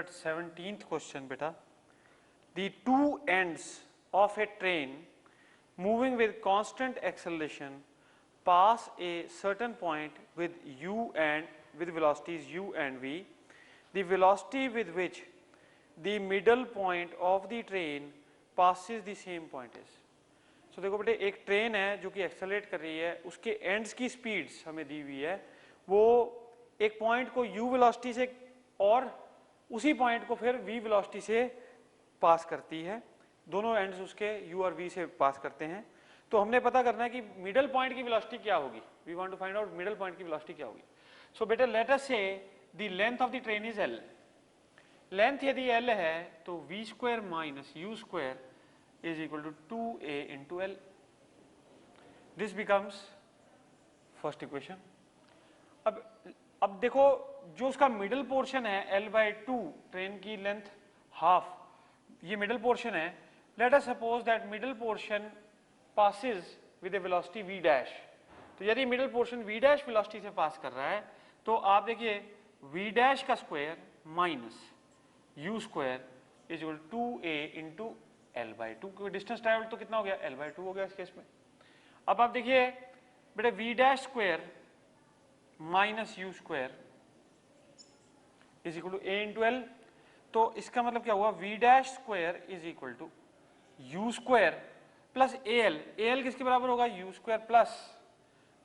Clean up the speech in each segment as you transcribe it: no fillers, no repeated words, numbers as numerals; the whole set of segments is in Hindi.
117th question beta. The two ends of a train moving with constant acceleration pass a certain point with velocities u and v. The velocity with which the middle point of the train passes the same point is. So देखो बेटे एक ट्रेन है जो कि एक्सेलरेट कर रही है, उसके एंड्स की स्पीड्स हमें दी हुई है, वो एक पॉइंट को u वेलोसिटी से और उसी पॉइंट को फिर v वेलोसिटी से पास करती है, दोनों एंड्स उसके u और v से पास करते हैं। तो हमने पता करना है कि मिडल पॉइंट की वेलोसिटी क्या होगी, we want to find out middle point की वेलोसिटी क्या होगी। सो बेटा let us say the length of the train is l, length यदि l है तो v square minus u square is equal to 2a into l. This becomes first equation. अब देखो जो उसका मिडल पोर्शन है l by 2, ट्रेन की लेंथ हाफ, ये मिडल पोर्शन है। Let us suppose that middle portion passes with a velocity v dash। तो यदि middle portion v dash velocity से पास कर रहा है तो आप देखिए v dash का square minus u square is equal to 2a into l by 2, क्योंकि डिस्टेंस ट्रैवल तो कितना हो गया, l by 2 हो गया इस केस में। अब आप देखिए बेटे v dash square minus u square is equal to a into l, तो इसका मतलब क्या हुआ, v dash square is equal to u square plus al, al किसके बराबर होगा, u स्क्वायर प्लस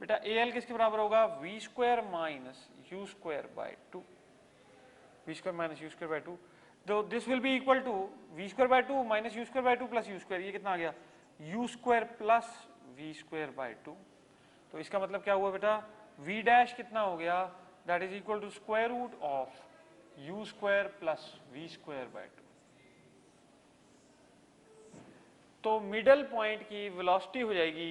बेटा al किसके बराबर होगा, v square minus u square by 2, v square minus u square by 2। तो this will be equal to v square by 2 minus u square by 2 plus u square, ये कितना आ गया, u square plus v square by 2। तो इसका मतलब क्या हुआ बेटा, v डैश कितना हो गया, that is equal to square root of u square plus v square by 2। तो मिडल पॉइंट की वेलोसिटी हो जाएगी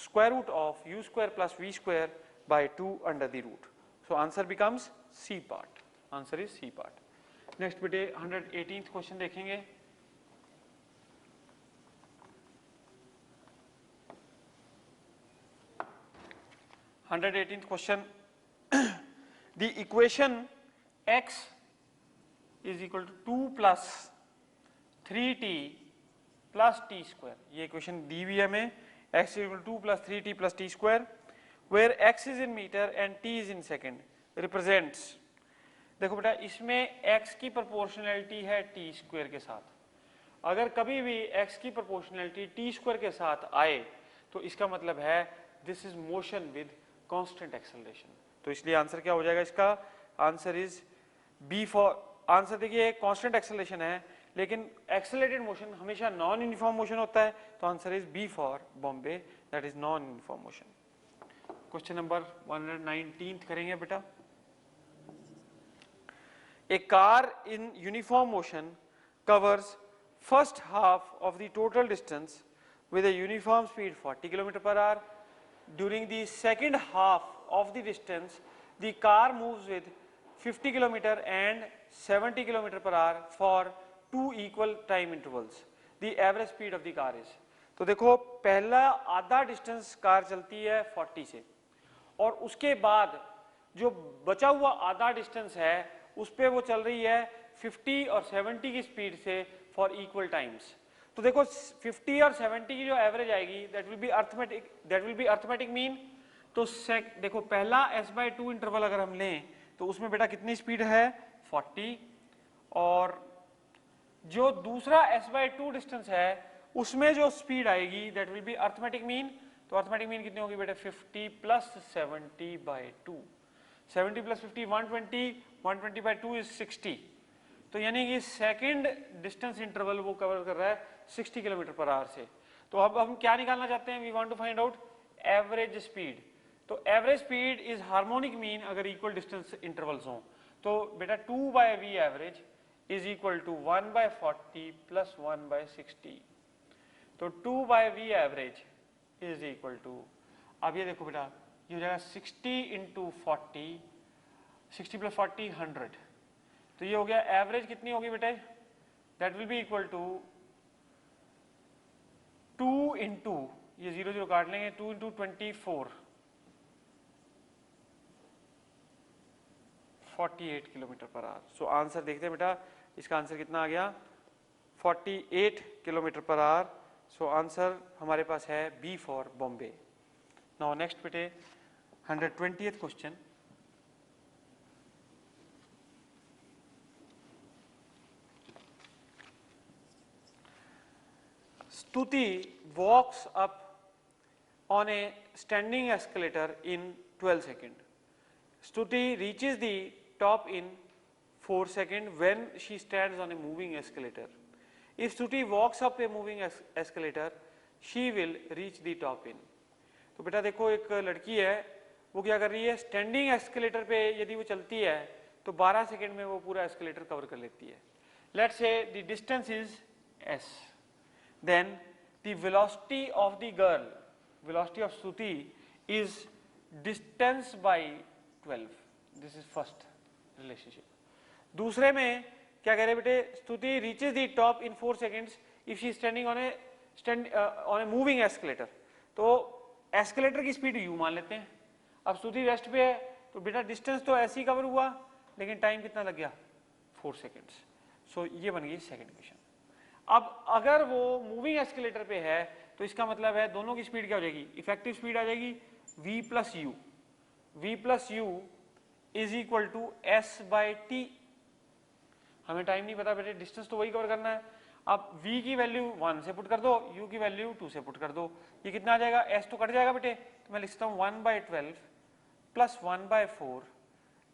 square root of u square plus v square by 2 under the root. So answer becomes C part, answer is C part. Next बेटे 118th क्वेश्चन देखेंगे। Question, the equation x is equal to 2 plus 3t plus T square, ये इक्वेशन दी हुई है हमें, x is equal to 2 plus 3t plus T square, where x is in metre and t is in second, represents. देखो बेटा इसमें x की प्रोपोर्शनैलिटी है t स्क्वायर के साथ, अगर कभी भी x की प्रोपोर्शनैलिटी t स्क्वायर के साथ आए तो इसका मतलब है this is motion with constant acceleration. तो इसलिए आंसर क्या हो जाएगा इसका, answer is B for, answer देखिए कांस्टेंट एक्सेलरेशन है लेकिन एक्सेलरेटेड मोशन हमेशा नॉन यूनिफॉर्म मोशन होता है, तो answer is B for Bombay, that is non uniform motion. Question number 119 करेंगे बेटा। A car in uniform motion covers first half of the total distance with a uniform speed 40 km per hour. During the second half of the distance, the car moves with 50 km and 70 km per hour for two equal time intervals. The average speed of the car is। तो देखो पहला आधा डिस्टेंस कार चलती है 40 से और उसके बाद जो बचा हुआ आधा डिस्टेंस है उस पे वो चल रही है 50 और 70 की स्पीड से फॉर इक्वल टाइम्स। तो देखो 50 और 70 की जो एवरेज आएगी that will be arithmetic mean. तो देखो पहला s/2 इंटरवल अगर हम लें तो उसमें बेटा कितनी स्पीड है 40, और जो दूसरा s/2 डिस्टेंस है उसमें जो स्पीड आएगी that will be arithmetic mean. तो अर्थमेटिक मीन कितनी होगी बेटा 50 प्लस 70/2, 70 प्लस 50 120, 120 by 2 is 60। तो यानी कि सेकंड डिस्टेंस इंटरवल वो कवर कर रहा है 60 किलोमीटर पर आवर से। तो अब हम क्या निकालना चाहते हैं, we want to find out average speed. तो average speed is harmonic mean अगर इक्वल डिस्टेंस इंटरवल्स हों। तो बेटा 2 by v average is equal to 1 by 40 plus 1 by 60। तो 2 by v average is equal to, अब ये देखो बेटा ये हो जाएगा 60 इंटू 40, 60 प्लस 40 100, तो ये हो गया एवरेज कितनी होगी बेटे, that will be equal to 2 into, ये 0 0 काट लेंगे, 2 into 24, 48 kilometre per hour. So answer देखते हैं बेटा इसका आंसर कितना आ गया 48 kilometre per hour. So answer हमारे पास है B for Bombay. Now next बेटे 120th question. Stuti walks up on a standing escalator in 12 seconds. Stuti reaches the top in 4 seconds when she stands on a moving escalator. If Stuti walks up a moving escalator, she will reach the top in. तो बेटा देखो एक लड़की है, वो क्या कर रही है, स्टैंडिंग एस्केलेटर पे यदि वो चलती है तो 12 सेकंड में वो पूरा एस्केलेटर कवर कर लेती है। Let's say the distance is s, then the velocity of the girl, velocity of Stuti is distance by 12. This is first relationship. दूसरे में क्या कह रहे हैं बेटे, स्तुति reaches the top in 4 seconds if she is standing on a moving escalator. तो एस्केलेटर की स्पीड u मान लेते हैं। अब स्तुति रेस्ट पे है तो बेटा डिस्टेंस तो ऐसे ही कवर हुआ, लेकिन टाइम कितना लग गया 4 सेकेंड्स। सो ये बन गई सेकंड क्वेश्चन। अब अगर वो मूविंग एस्केलेटर पे है तो इसका मतलब है दोनों की स्पीड क्या हो जाएगी, इफेक्टिव स्पीड आ जाएगी v plus U. v plus U is equal to S by T. हमें टाइम नहीं पता बेटे, डिस्टेंस तो वही कवर करना है। अब v की वैल्यू 1 से पुट कर दो, u की वैल्यू 2 से पुट कर दो, ये कितना आ जाएगा, s तो कट जाएगा बेटे, तो मैं लिखता हूँ 1/12 plus 1/4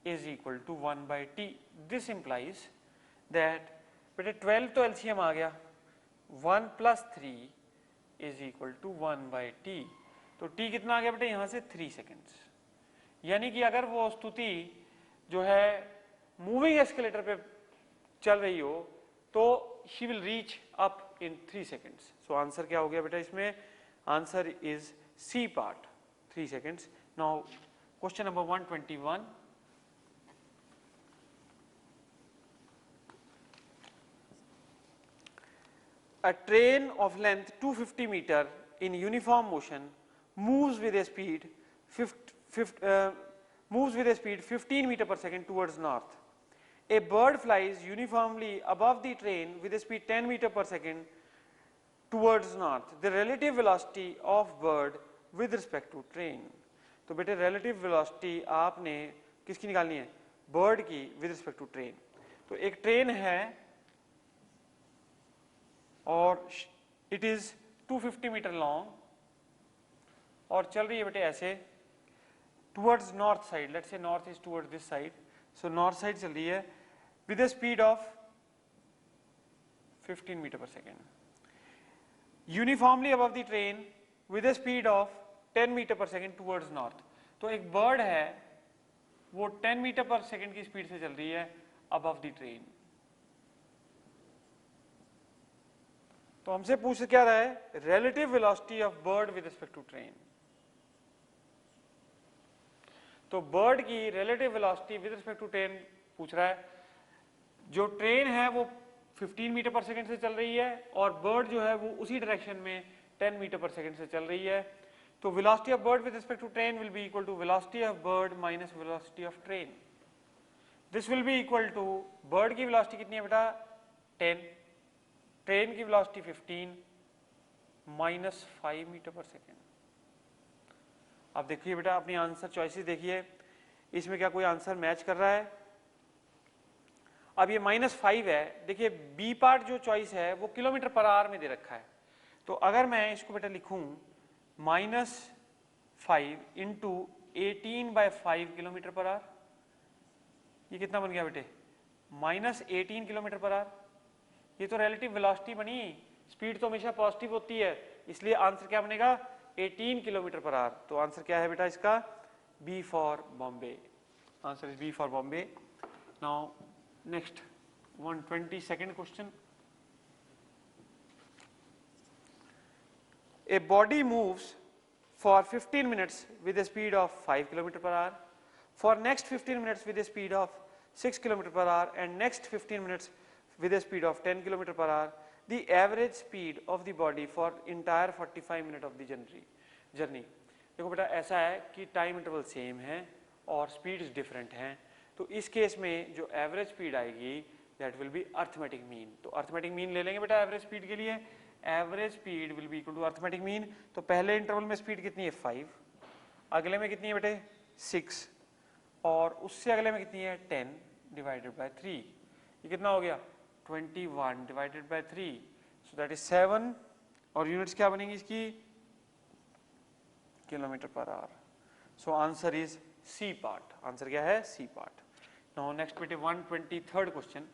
is equal to 1/t। This implies that बेटे 12 तो एलसीएम आ गया, 1 plus 3 is equal to 1/t। तो t कितना आ गया बेटे यहाँ से 3 सेकेंड्स। यानी कि अगर वो स्तुति जो है मूविंग एस्केलेटर पे चल रही हो तो she will reach up in 3 seconds. So answer क्या हो गया बेटा इसमें, answer is C part 3 seconds. Now question number 121। A train of length 250 meter in uniform motion moves with a speed 15 meter per second towards north. A bird flies uniformly above the train with a speed 10 meter per second towards north. The relative velocity of bird with respect to train. तो बेटे relative velocity आपने किसकी निकालनी है, bird की with respect to train। तो एक ट्रेन है और it is 250 मीटर लॉन्ग और चल रही है बेटे ऐसे towards north side, let's say north is towards this side, so north side चल रही है with a speed of 15 meter per second, uniformly above the train with a speed of 10 meter per second towards north। तो एक बर्ड है वो 10 मीटर पर सेकेंड की स्पीड से चल रही है above the train। तो हमसे पूछ क्या रहा है, relative velocity of bird with respect to train। तो बर्ड की relative velocity with respect to train पूछ रहा है। जो ट्रेन है वो 15 मीटर पर सेकेंड से चल रही है और बर्ड जो है वो उसी डायरेक्शन में 10 मीटर पर सेकेंड से चल रही है। तो velocity of bird with respect to train will be equal to velocity of bird minus velocity of train. This will be equal to bird की velocity कितनी है बेटा 10, ट्रेन की वेलोसिटी 15 माइनस 5 मीटर पर सेकेंड। अब देखिए बेटा अपनी आंसर चॉइसेस देखिए, इसमें क्या कोई आंसर मैच कर रहा है। अब ये -5 है, देखिए बी पार्ट जो चॉइस है वो किलोमीटर पर आवर में दे रखा है। तो अगर मैं इसको बेटा लिखूं -5 इंटू 18/5 किलोमीटर पर आवर, ये कितना बन गया बेटे -18 किलोमीटर पर आवर। ये तो रिलेटिव वेलोसिटी बनी, स्पीड तो हमेशा पॉजिटिव होती है, इसलिए आंसर क्या बनेगा 18 किलोमीटर पर आवर। तो आंसर क्या है बेटा इसका, B for Bombay. Answer is B for Bombay. Now next 122nd question. A body moves for 15 minutes with a speed of 5 km per hour, for next 15 minutes with a speed of 6 km per hour and next 15 minutes with a speed of 10 km per hour. The average speed of the body for entire 45 minutes of the journey. देखो बेटा ऐसा है कि टाइम इंटरवल सेम है और स्पीड्स डिफरेंट हैं, तो इस केस में जो एवरेज स्पीड आएगी that will be arithmetic mean. तो अर्थमेटिक मीन ले लेंगे बेटा एवरेज स्पीड के लिए, average speed will be equal to arithmetic mean. तो पहले इंटरवल में स्पीड कितनी है 5, अगले में कितनी है बेटे 6, और उससे अगले में कितनी है 10 डिवाइडेड बाय 3, ये कितना हो गया 21 divided by 3, so that is 7, और यूनिट्स क्या बनेंगी इसकी kilometre per hour. So answer is C part, answer क्या है सी पार्ट। नाउ नेक्स्ट बेटे 123rd question.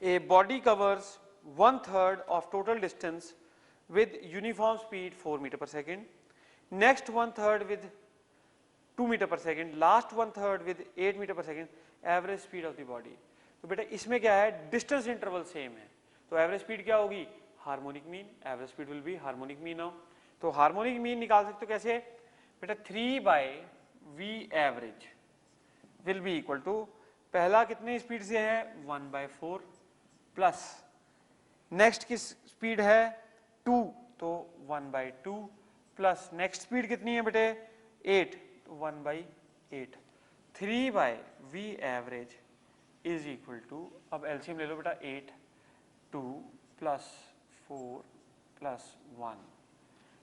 A body covers 1/3 of total distance with uniform speed 4 meter per second, next 1/3 with 2 meter per second, last 1/3 with 8 meter per second, average speed of the body। तो बेटा इसमें क्या है डिस्टेंस इंटरवल सेम है, तो एवरेज स्पीड क्या होगी harmonic mean, average speed will be harmonic mean of. तो हार्मोनिक मीन निकाल सकते हो कैसे बेटा 3/v average will be equal to, पहला कितने स्पीड से है 1/4 प्लस नेक्स्ट की स्पीड है 2 तो 1/2 प्लस नेक्स्ट स्पीड कितनी है बेटे 8 तो 1/8, 3/v average is equal to, अब एलसीएम ले लो बेटा 8 2 प्लस 4 प्लस 1,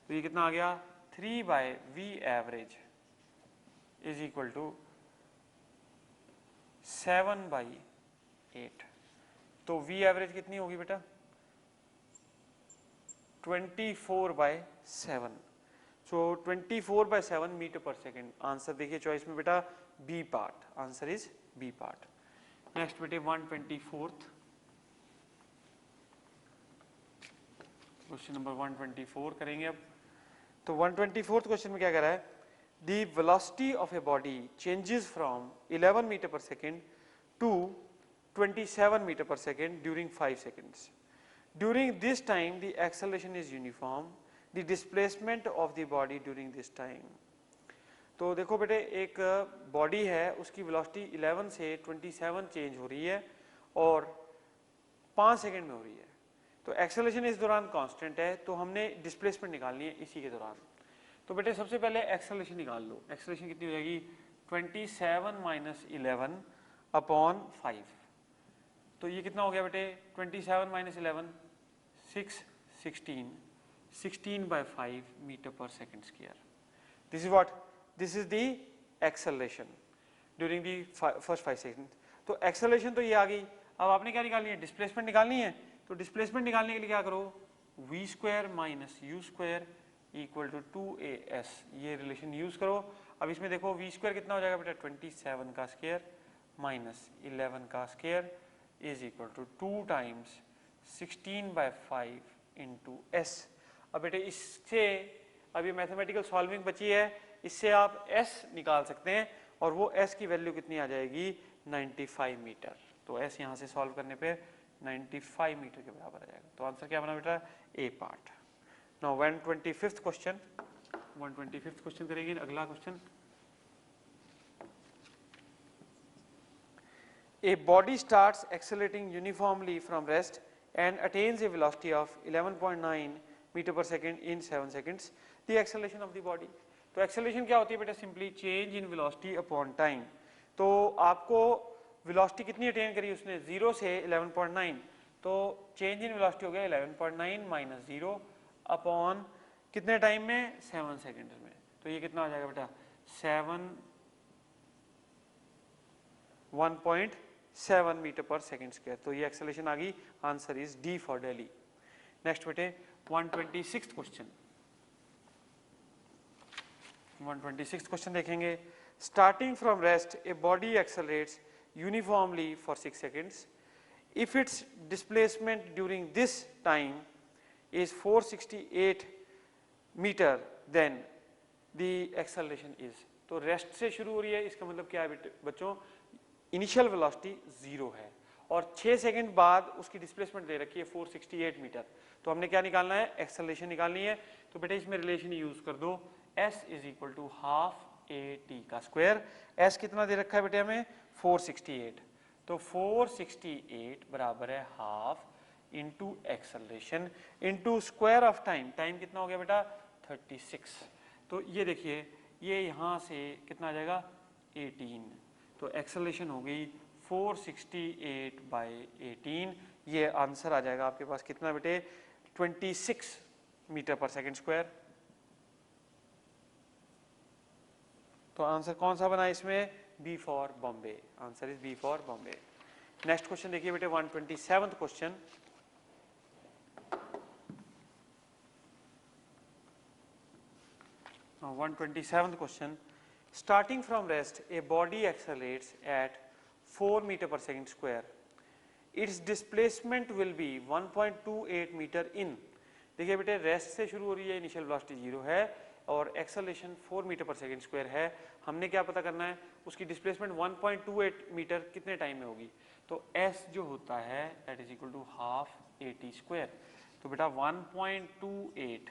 तो ये कितना आ गया 3/v average is equal to 7/8। तो v एवरेज कितनी होगी बेटा 24/7, सो 24/7 मीटर पर सेकेंड। आंसर देखिए चॉइस में बेटा B part, answer is B part. Next बेटे 124th क्वेश्चन नंबर 124 करेंगे अब। तो 124th क्वेश्चन में क्या कह रहा है, the velocity of a body changes from 11 metre पर second to 27 meter per second during 5 seconds. During this time the acceleration is uniform, the displacement of the body during this time। तो देखो बेटे एक बॉडी है उसकी वेलोसिटी 11 से 27 चेंज हो रही है और 5 सेकंड में हो रही है, तो एक्सेलरेशन इस दौरान कांस्टेंट है, तो हमने डिस्प्लेसमेंट निकालनी है इसी के दौरान। तो बेटे सबसे पहले एक्सेलरेशन निकाल लो, एक्सेलरेशन कितनी हो जाएगी 27 माइनस 11 अपॉन 5, तो ये कितना हो गया बेटे 27 माइनस 11 6 16 16/5 मीटर पर second square. This is what, this is the acceleration during the first 5 second. तो एक्सेलरेशन तो ये आ गई, अब आपने क्या निकालनी है डिस्प्लेसमेंट निकालनी है। तो डिस्प्लेसमेंट निकालने के लिए क्या करो v square minus u square equal to 2as, ये रिलेशन यूज करो। अब इसमें देखो v स्क्वायर कितना हो जाएगा बेटा 27 का स्क्वायर माइनस 11 का square is equal to 2 times 16/5 into s। अब बेटे इससे अभी मैथमेटिकल सॉल्विंग बची है, इससे आप s निकाल सकते हैं और वो s की वैल्यू कितनी आ जाएगी 95 मीटर। तो s यहाँ से सॉल्व करने पे 95 मीटर के बराबर आ जाएगा। तो आंसर क्या बना बेटा a part. Now 125th question, 125th question करेंगे अगला question. A body starts accelerating uniformly from rest and attains a velocity of 11.9 meter per second in 7 seconds. The acceleration of the body। तो acceleration क्या होती है बेटा simply change in velocity upon time. तो आपको वेलोसिटी कितनी अटेन करी उसने 0 से 11.9, तो चेंज इन वेलोसिटी हो गया 11.9 माइनस 0 अपॉन कितने टाइम में 7 सेकेंड में। तो ये कितना आ जाएगा बेटा 1.7 मीटर पर सेकेंड स्क्वायर। तो ये एक्सेलरेशन आ गई, answer is D for Delhi. Next बेटे 126th क्वेश्चन, 126th क्वेश्चन देखेंगे। Starting from rest a body accelerates uniformly for 6 seconds if its displacement during this time is 468 metre then the acceleration is. तो रेस्ट से शुरू हो रही है, इसका मतलब क्या है बच्चों इनिशियल वेलोसिटी 0 है और 6 सेकंड बाद उसकी डिस्प्लेसमेंट दे रखी है 468 मीटर। तो हमने क्या निकालना है एक्सेलरेशन निकालनी है। तो बेटे इसमें रिलेशन यूज कर दो s is equal to half a T का स्क्वायर। s कितना दे रखा है बेटे हमें 468, तो 468 बराबर है half into acceleration into square of time. Time कितना हो गया बेटा 36। तो ये देखिए ये यहाँ से कितना आ जाएगा 18, तो एक्सेलरेशन हो गई 468/18। ये आंसर आ जाएगा आपके पास कितना बेटे, 26 मीटर पर सेकंड स्क्वायर। तो आंसर कौन सा बना इसमें, B for Bombay, answer is B for Bombay. Next question देखिए बेटे 127th question. Now 127th question, starting from rest a body accelerates at 4 meter per second square, its displacement will be 1.28 meter in। देखिए बेटे रेस्ट से शुरू हो रही है, इनिशियल वेलोसिटी 0 है और एक्सेलरेशन 4 मीटर पर सेकंड स्क्वायर है। हमने क्या पता करना है, उसकी डिस्प्लेसमेंट 1.28 मीटर कितने टाइम में होगी, तो s जो होता है that is equal to half at square. तो बेटा 1.28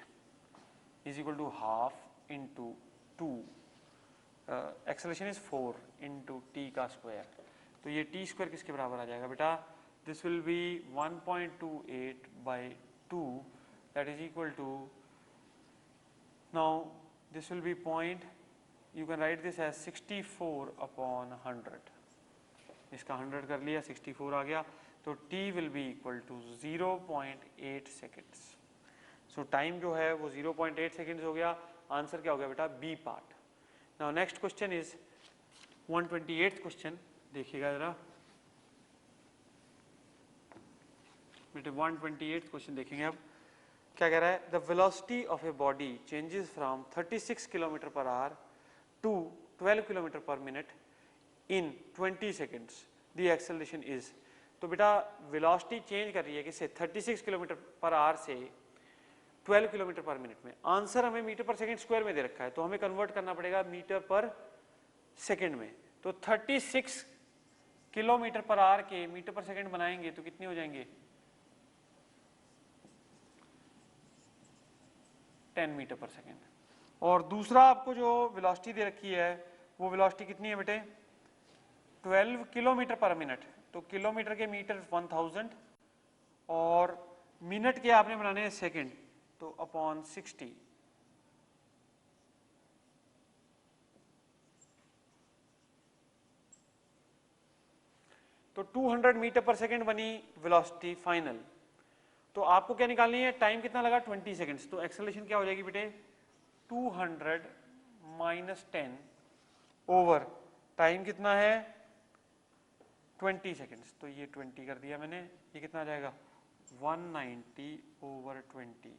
is equal to half into 2, acceleration is 4 into T का स्क्वायर। तो ये टी स्क्वायर किसके बराबर आ जाएगा बेटा, this will be 1.28/2 that is equal to, now this will be point, you can write this as 64/100। इसका 100 कर लिया, 64 आ गया, तो t will be equal to 0.8 seconds. So time जो है वो 0.8 सेकेंड्स हो गया। आंसर क्या हो गया बेटा, B part. Now next question is 128th question, देखिएगा जरा बेटे 128th क्वेश्चन देखेंगे। अब क्या कह रहा है, the velocity of a body changes from 36 kilometre per hour to 12 kilometre per minute in 20 seconds, the acceleration is. तो बेटा वेलोसिटी चेंज कर रही है किससे, 36 किलोमीटर पर आवर से 12 किलोमीटर पर मिनट में। आंसर हमें मीटर पर सेकंड स्क्वायर में दे रखा है, तो हमें कन्वर्ट करना पड़ेगा मीटर पर सेकंड में। तो 36 किलोमीटर पर आवर के मीटर पर सेकंड बनाएंगे तो कितने हो जाएंगे, 10 मीटर पर सेकंड। और दूसरा आपको जो वेलोसिटी दे रखी है वो वेलोसिटी कितनी है बेटे, 12 किलोमीटर पर मिनट। तो किलोमीटर के मीटर 1000 और मिनट के आपने बनाने हैं सेकंड, तो अपॉन 60। तो 200 मीटर पर सेकंड बनी वेलोसिटी फाइनल। तो आपको क्या निकालनी है, टाइम कितना लगा 20 सेकंड्स। तो एक्सेलरेशन क्या हो जाएगी बेटे, 200 माइनस 10 ओवर टाइम कितना है 20 सेकंड्स। तो ये 20 कर दिया मैंने, ये कितना आ जाएगा 190/20।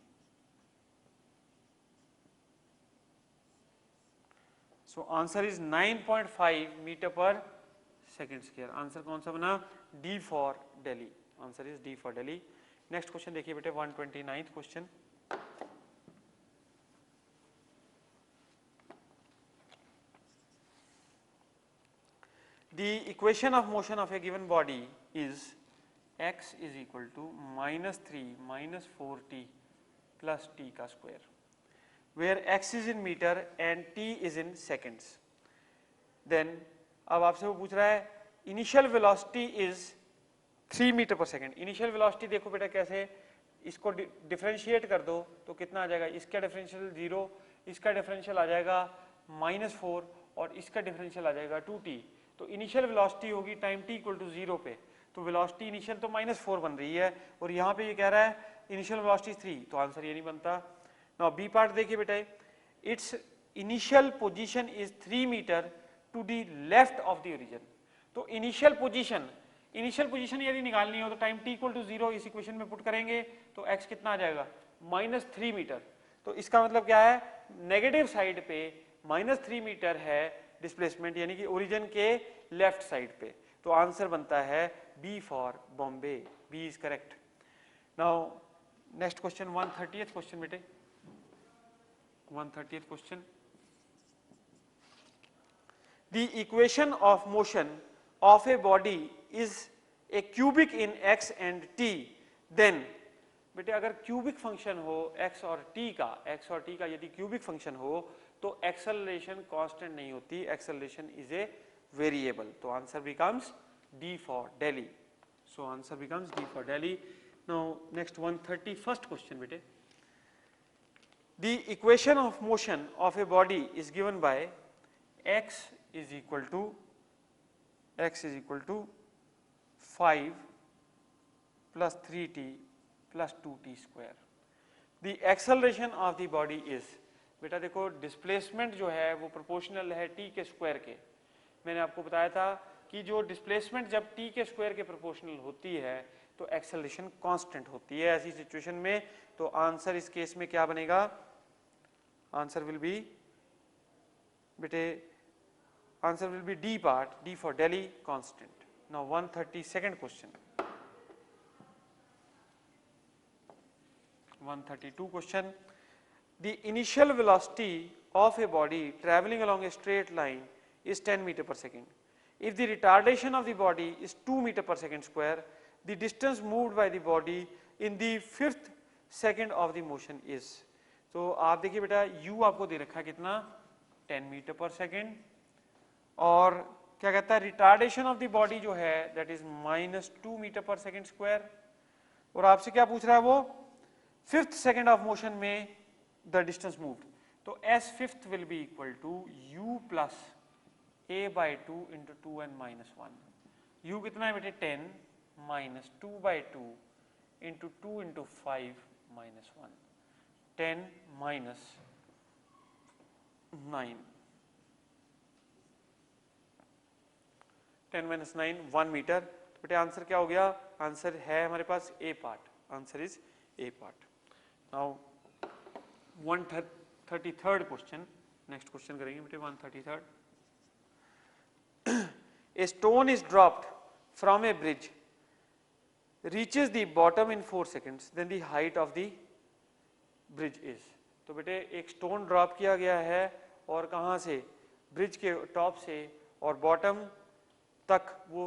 सो आंसर इज 9.5 मीटर पर सेकंड स्क्वायर। आंसर कौन सा बना, D for Delhi, answer is D for Delhi. Next question देखिए बेटे 129th question. The equation of motion of a given body is x is equal to -3 minus 4t plus t का square, where x is in meter and t is in seconds. Then अब आपसे वो पूछ रहा है initial velocity is 3 मीटर पर सेकेंड। इनिशियल वेलोसिटी देखो बेटा कैसे, इसको डिफरेंशिएट कर दो तो कितना आ जाएगा, इसका डिफरेंशियल 0, इसका डिफरेंशियल आ जाएगा -4 और इसका डिफरेंशियल आ जाएगा 2t। तो इनिशियल वेलोसिटी होगी टाइम t इक्वल टू 0 पे, तो वेलोसिटी इनिशियल तो -4 बन रही है और यहाँ पे ये कह रहा है इनिशियल वेलोसिटी 3, तो आंसर ये नहीं बनता। नाउ बी पार्ट देखिए बेटा, its initial position is 3 metre to the left of the origin. तो इनिशियल पोजीशन यदि निकालनी हो तो टाइम t इक्वल टू 0 इस इक्वेशन में पुट करेंगे तो x कितना आ जाएगा -3 मीटर। तो इसका मतलब क्या है, नेगेटिव साइड पे -3 मीटर है डिस्प्लेसमेंट, यानी कि ओरिजिन के लेफ्ट साइड पे। तो आंसर बनता है B for Bombay, B is correct. Now next question 130th question बेटे, 130th question. The equation of motion of a body is a cubic in x and t, then बेटे अगर क्यूबिक फंक्शन हो x और t का यदि क्यूबिक फंक्शन हो तो एक्सेलरेशन कांस्टेंट नहीं होती, एक्सेलरेशन इज ए वेरिएबल। तो answer becomes D for Delhi. सो answer becomes D for Delhi. Now next 131st question बेटे, the equation of motion of a body is given by x is equal to 5 plus 3t plus 2t square. The acceleration of the body is, बेटा देखो डिस्प्लेसमेंट जो है वो प्रोपोर्शनल है t के स्क्वायर के। मैंने आपको बताया था कि जो डिस्प्लेसमेंट जब t के स्क्वायर के प्रोपोर्शनल होती है तो एक्सेलरेशन कांस्टेंट होती है ऐसी सिचुएशन में। तो आंसर इस केस में क्या बनेगा? आंसर विल बी बेटे answer will be D part, D for Delhi constant. Now 132nd question, 132 question. The initial velocity of a body traveling along a straight line is 10 meter per second. If the retardation of the body is 2 meter per second square, the distance moved by the body in the 5th second of the motion is. तो आप देखिए बेटा u आपको दे रखा है कितना 10 मीटर पर सेकेंड, और क्या कहता है रिटार्डेशन ऑफ द बॉडी जो है दैट इज -2 मीटर पर सेकेंड स्क्वायर, और आपसे क्या पूछ रहा है वो 5th सेकेंड ऑफ मोशन में द डिस्टेंस मूव्ड। तो s fifth will be equal to u plus a/2 into 2n-1। u कितना है बेटे 10 minus 2/2 into 2 into 5-1, 10 minus 9, 10 minus 9 1 metre. तो बेटे आंसर क्या हो गया? आंसर है हमारे पास A part, answer is A part. Now 133rd question, next question करेंगे बेटे 133rd। A stone is dropped from a bridge, reaches the bottom in 4 seconds, then the height of the bridge is. तो बेटे एक स्टोन ड्रॉप किया गया है और कहाँ से? ब्रिज के टॉप से, और बॉटम तक वो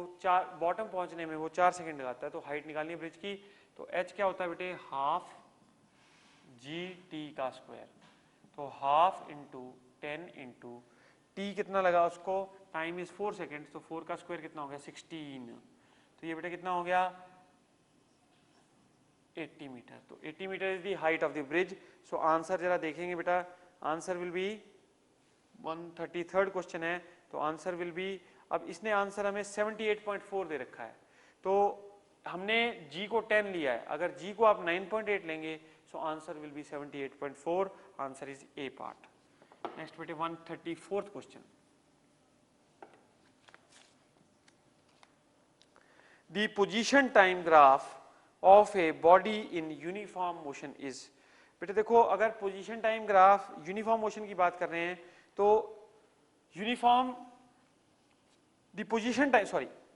बॉटम पहुंचने में वो 4 सेकंड लगाता है। तो हाइट निकालनी है ब्रिज की, तो h क्या होता है बेटे? हाफ gt का स्क्वायर। तो हाफ इंटू 10 इंटू t कितना लगा उसको? टाइम इज 4 सेकेंड, तो 4 का स्क्वायर कितना हो गया? 16। तो ये बेटा कितना हो गया? 80 मीटर। तो 80 metre is the height of the bridge. So answer जरा देखेंगे बेटा, answer will B 133rd question है, तो आंसर विल बी, अब इसने आंसर हमें 78.4 दे रखा है, तो हमने g को 10 लिया है, अगर g को आप 9.8 लेंगे सो answer will B 78.4, answer is A part. Next बेटे 134th question. The position time graph of a body in uniform motion is. बेटे देखो अगर position time graph uniform motion की बात कर रहे हैं तो uniform the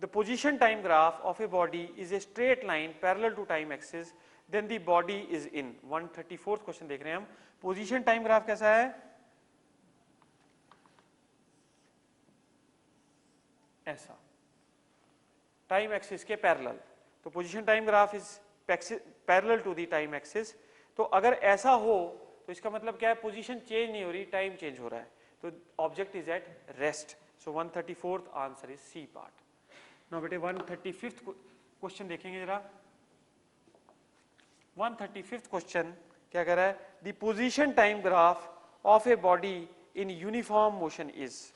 position time graph of a body is a straight line parallel to time axis, then the body is in 134th question देख रहे हैं हम। पोजीशन टाइम ग्राफ कैसा है? ऐसा, टाइम एक्सिस के पैरेलल। तो position time graph is parallel to the time axis. तो अगर ऐसा हो तो इसका मतलब क्या है? पोजीशन चेंज नहीं हो रही, टाइम चेंज हो रहा है, तो object is at rest. So 134th answer is C part. Now बेटे 135th क्वेश्चन देखेंगे जरा। 135th क्वेश्चन क्या कह रहा है? The position time graph of a body in uniform motion is.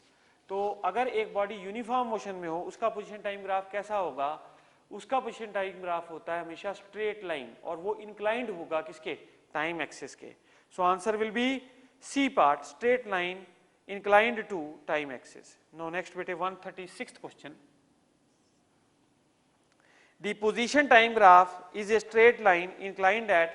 तो अगर एक बॉडी यूनिफॉर्म मोशन में हो उसका पोजीशन टाइम ग्राफ कैसा होगा? उसका पोजीशन टाइम ग्राफ होता है हमेशा स्ट्रेट लाइन, और वो इंक्लाइंड होगा किसके? टाइम एक्सिस के। So answer will be C part, straight line inclined to time axis. Now next बेटे 136th question. The position time graph is a straight line inclined at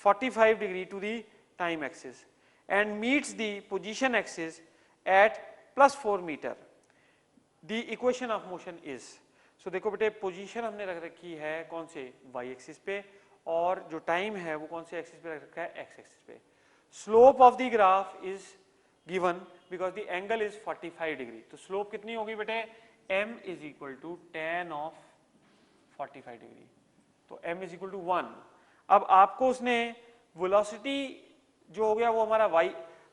45 degree to the time axis and meets the position axis at +4 meter. The equation of motion is. So देखो बेटे पोजीशन हमने रख रखी है कौन से? y एक्सिस पे, और जो टाइम है वो कौन से एक्सिस पे रख रखा है? x एक्सिस पे। Slope of the graph is given because the angle is 45 degree. तो स्लोप कितनी होगी बेटे? m is equal to tan of 45 degree. तो m इज इक्वल टू 1। अब आपको उसने वेलोसिटी जो हो गया वो हमारा y,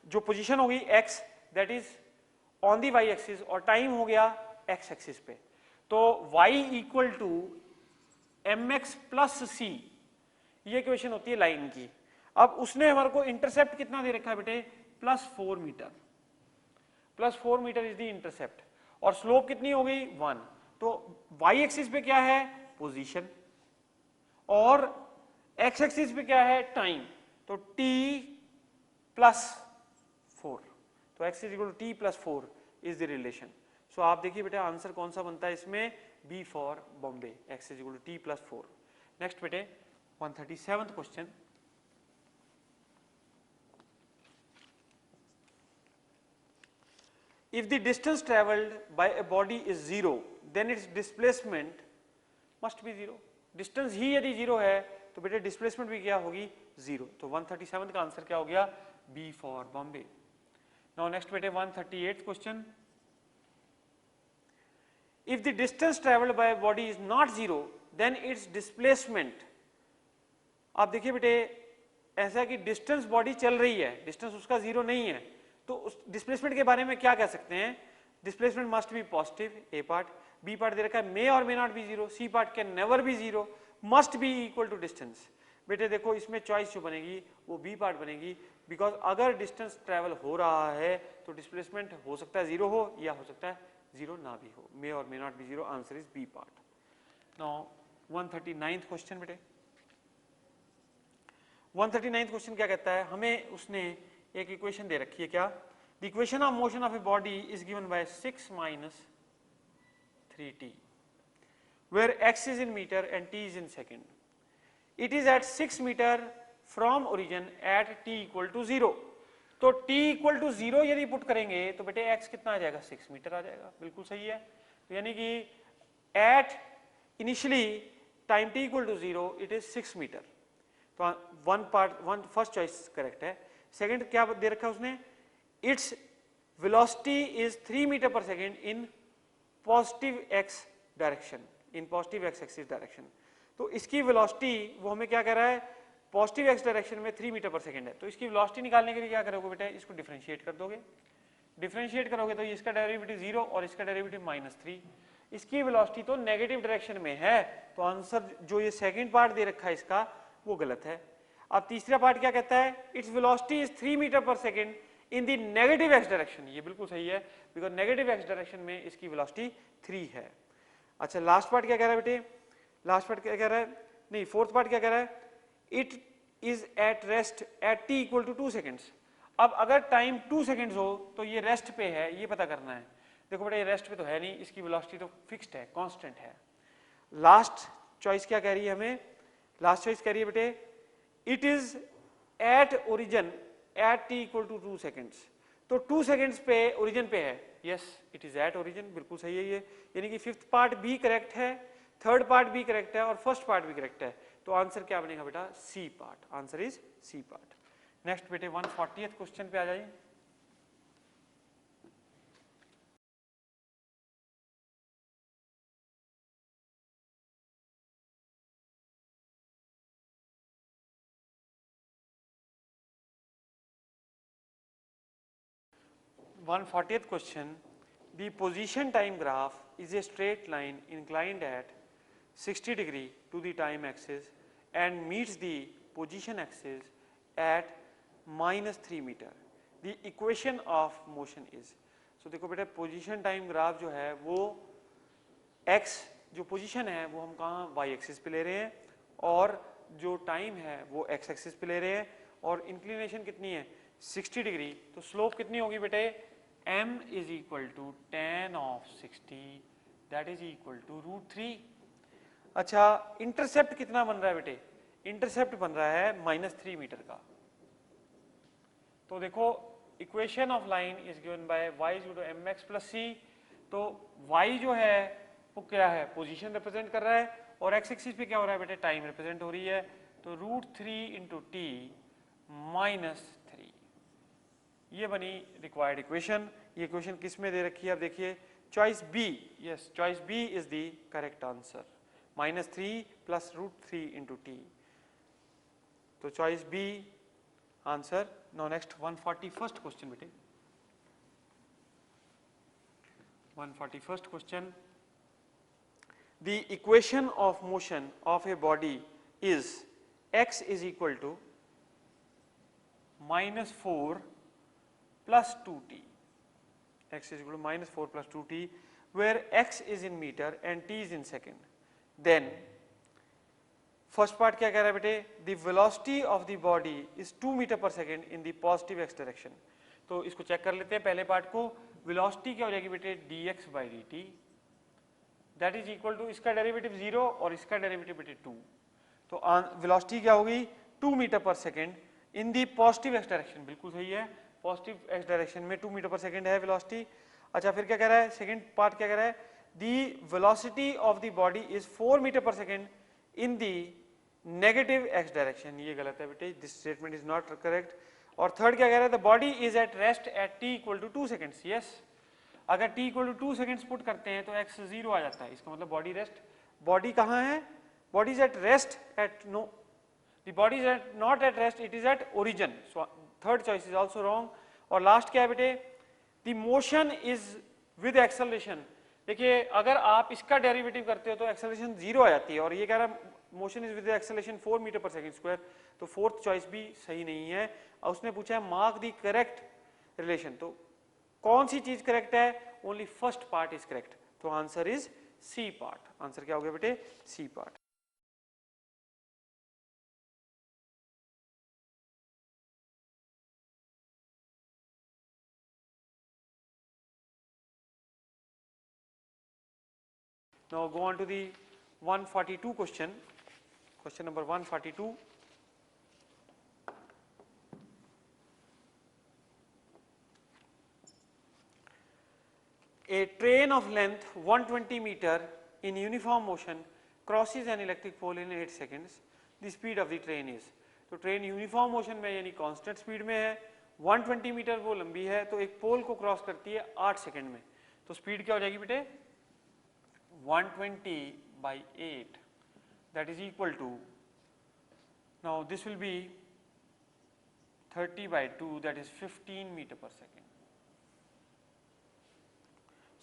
जो पोजीशन होगी x that is on the y axis, और टाइम हो गया x एक्सिस पे। तो y equal to mx plus c, ये इक्वेशन होती है लाइन की। अब उसने हमारे को इंटरसेप्ट कितना दे रखा है बेटे? +4 metre. +4 metre is the intercept. और स्लोप कितनी हो गई 1। तो y एक्सिस पे क्या है पोजीशन और x एक्सिस पे क्या है टाइम, तो t प्लस 4, तो x is equal to t plus 4 is the relation. So आप देखिए बेटा आंसर कौन सा बनता है इसमें, B for Bombay, x is equal to t plus 4। Next बेटे 137th question, if the distance traveled by a body is 0 then its displacement must be 0। Distance ही यदि 0 है तो बेटे डिस्प्लेसमेंट भी क्या होगी 0। तो 137 का आंसर क्या हो गया B for Bombay. Now next बेटे 138 question, if the distance travelled by body is not 0 then its displacement. आप देखिए बेटे ऐसा कि डिस्टेंस बॉडी चल रही है, डिस्टेंस उसका 0 नहीं है, तो उस डिस्प्लेसमेंट के बारे में क्या कह सकते हैं, displacement must be positive, a part, b part दे रखा है मे और may not be 0, c part can never be 0, must be equal to distance. बेटे देखो इसमें चॉइस जो बनेगी वो बी पार्ट बनेगी, बिकॉज अगर डिस्टेंस ट्रेवल हो रहा है तो डिस्प्लेसमेंट हो सकता है 0 हो या हो सकता है 0 ना भी हो, मे और may not be 0, answer is B part. Now 139th question बेटे, 139th क्वेश्चन क्या कहता है, हमें उसने एक इक्वेशन दे रखी है, क्या, the equation of motion of a body is given bye 6 minus 3t where x is in meter and t is in second. It is at 6 meter from origin at t equal to 0। तो t equal to 0 यदि पुट करेंगे तो बेटे x कितना आ जाएगा 6 मीटर आ जाएगा, बिल्कुल सही है। तो यानी कि at initially time t equal to 0 it is 6 metre. तो फर्स्ट चॉइस करेक्ट है। सेकंड क्या दे रखा है उसने, इट्स वेलोसिटी इज 3 मीटर पर second in positive x direction, in positive x axis direction. तो इसकी वेलोसिटी वो हमें क्या कह रहा है, पॉजिटिव x डायरेक्शन में 3 मीटर पर सेकेंड है। तो इसकी वेलोसिटी निकालने के लिए क्या करोगे बेटा, इसको डिफरेंशिएट कर दोगे, डिफरेंशिएट करोगे तो इसका डेरिवेटिव 0 और इसका डेरिवेटिव -3। इसकी वेलोसिटी तो नेगेटिव डायरेक्शन में है, तो आंसर जो ये सेकंड पार्ट दे रखा है इसका वो गलत है। अब तीसरा पार्ट क्या कहता है, इट्स वेलोसिटी इज 3 मीटर पर second in the negative x direction, ये बिल्कुल सही है, बिकॉज नेगेटिव x डायरेक्शन में इसकी वेलोसिटी 3 है। अच्छा लास्ट पार्ट क्या कह रहा है बेटे, लास्ट पार्ट क्या कह रहा है, नहीं फोर्थ पार्ट क्या कह रहा है, it is at rest at t equal to 2 seconds. अब अगर टाइम 2 सेकेंड्स हो तो ये रेस्ट पे है, ये पता करना है। देखो बेटा ये रेस्ट पे तो है नहीं, इसकी वेलोसिटी तो फिक्स्ड है, कांस्टेंट है। लास्ट चॉइस क्या कह रही है हमें, लास्ट चॉइस कह रही है बेटे it is at origin at t equal to 2 seconds. तो 2 सेकेंड्स पे ओरिजिन पे है, yes it is at origin, बिल्कुल सही है ये। यानी कि फिफ्थ पार्ट भी करेक्ट है, थर्ड पार्ट भी करेक्ट है और फर्स्ट पार्ट भी करेक्ट है। तो आंसर क्या बनेगा बेटा, C part, answer is C part. Next बेटे 140th क्वेश्चन पे आ जाइए। One 140th question, the position time graph is a straight line inclined at 60 degree to the time axis and meets the position axis at -3 meter. The equation of motion is, so देखो बेटा पोजीशन टाइम ग्राफ जो है वो x जो पोजीशन है वो हम कहाँ y एक्सिस पे ले रहे हैं और जो टाइम है वो x एक्सिस पे ले रहे हैं और इंक्लिनेशन कितनी है 60 डिग्री। तो स्लोप कितनी होगी बेटे, m is equal to tan of 60 that is equal to √3। अच्छा इंटरसेप्ट कितना बन रहा है बेटे, इंटरसेप्ट बन रहा है -3 मीटर का। तो देखो equation of line is given bye y is equal to mx plus c। तो y जो है वो क्या है, पोजीशन रिप्रेजेंट कर रहा है और x एक्सिस पे क्या हो रहा है बेटे, टाइम रिप्रेजेंट हो रही है। तो √3 into t -3, ये बनी रिक्वायर्ड इक्वेशन। ये इक्वेशन किस में दे रखी है, आप देखिए choice B, yes choice B is the correct answer, -3 plus √3 into t। तो choice B answer. Now next 141st question बेटे, 141st question, the equation of motion of a body is x is equal to -4 plus 2t, x is equal to -4 plus 2t। where x is in meter and t is in second. Then first part क्या कह रहा है बेटे, the velocity of the body is 2 metre पर second in the positive x direction. तो इसको चेक कर लेते हैं. पहले पार्ट को, वेलोसिटी क्या हो जाएगी बेटे, dx by dt, that is equal to, इसका डेरिवेटिव 0 और इसका डेरिवेटिव बेटे 2. तो वेलोसिटी क्या होगी, 2 मीटर पर second in the positive x direction. बिल्कुल सही है, पॉजिटिव एक्स डायरेक्शन में 2 मीटर पर सेकेंड है वेलोसिटी. अच्छा फिर क्या कह रहा है, सेकेंड पार्ट क्या कह रहा है, the velocity of the body is 4 metre पर second in the negative x direction. ये गलत है बेटे, this statement is not correct. और थर्ड क्या कह रहा है, the body is at rest at t equal to 2 seconds. Yes, अगर t equal to 2 seconds put करते हैं तो x 0 आ जाता है. इसका मतलब बॉडी रेस्ट, बॉडी कहाँ है, body is at rest at, no, the body is at not at rest, it is at origin. So third choice is also wrong. और लास्ट क्या है बेटे, the motion is with acceleration. देखिए अगर आप इसका डेरिवेटिव करते हो तो एक्सेलरेशन 0 आ जाती है, और ये कह रहा है motion is with acceleration 4 metre पर सेकेंड स्क्वायर. तो फोर्थ चॉइस भी सही नहीं है. और उसने पूछा है मार्क द करेक्ट रिलेशन, तो कौन सी चीज करेक्ट है, only first part is correct. तो answer is C part. Answer क्या हो गया बेटे, c part. Now go on to the 142 question. Question number 142. A train of length 120 meter in uniform motion crosses an electric pole in 8 seconds. The speed of the train is. तो ट्रेन यूनिफॉर्म मोशन में यानी कांस्टेंट स्पीड में है, 120 मीटर वो लंबी है, तो एक पोल को क्रॉस करती है 8 सेकंड में. तो स्पीड क्या हो जाएगी बेटे, 120 by 8, that is equal to, now this will be 30 by 2, that is 15 meter per second.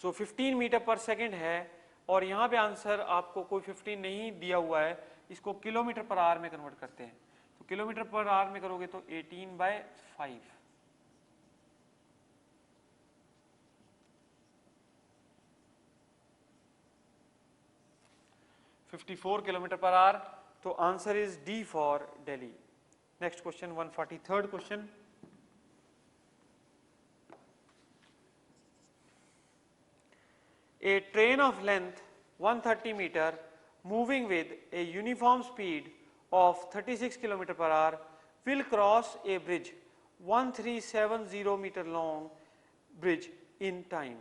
So 15 metre पर सेकेंड है, और यहाँ पे आंसर आपको कोई 15 नहीं दिया हुआ है, इसको किलोमीटर पर आवर में कन्वर्ट करते हैं. तो किलोमीटर पर आवर में करोगे तो 18 by 5. (54 kilometre per hour. तो answer is D for Delhi. Next question 143rd question. A train of length 130 meter moving with a uniform speed of 36 km per hour will cross a bridge 1370 meter long bridge in time.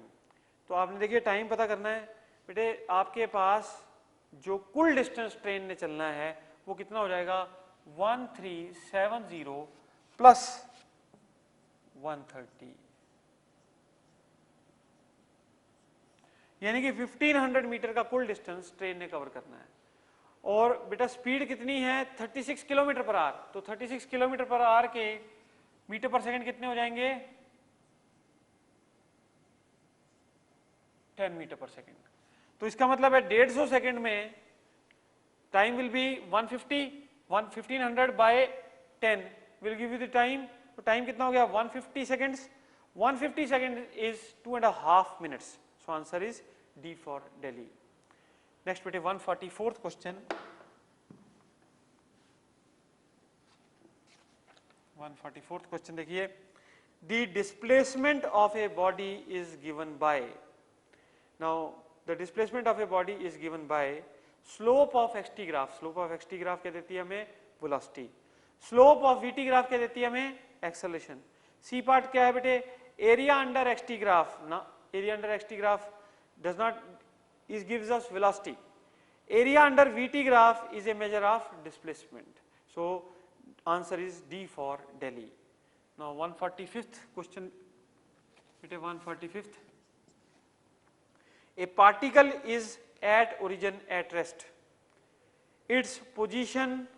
तो आपने देखिए टाइम पता करना है बेटे, आपके पास जो कुल डिस्टेंस ट्रेन ने चलना है वो कितना हो जाएगा, 1370 प्लस 130, यानी कि 1500 मीटर का कुल डिस्टेंस ट्रेन ने कवर करना है. और बेटा स्पीड कितनी है, 36 किलोमीटर पर आवर. तो 36 किलोमीटर पर आवर के मीटर पर सेकंड कितने हो जाएंगे, 10 मीटर पर सेकंड. तो इसका मतलब है 150 सेकंड में time will be 1500 by 10 will give you the time. तो टाइम कितना हो गया, 150 seconds. 150 second is 2.5 minutes. So answer is D for Delhi. Next बेटे 144th question. 144th question देखिए, the displacement of a body is given by. Now the displacement of a body is given by slope of xt graph. Slope of xt graph क्या देती है हमें, velocity. Slope of vt graph क्या देती है हमें, acceleration. C part क्या है बेटे, area under xt graph ना, area under xt graph does not is gives us velocity. Area under vt graph is a measure of displacement. So answer is D for Delhi. Now 145th question, it is 145th. A particle is at origin at rest. Its position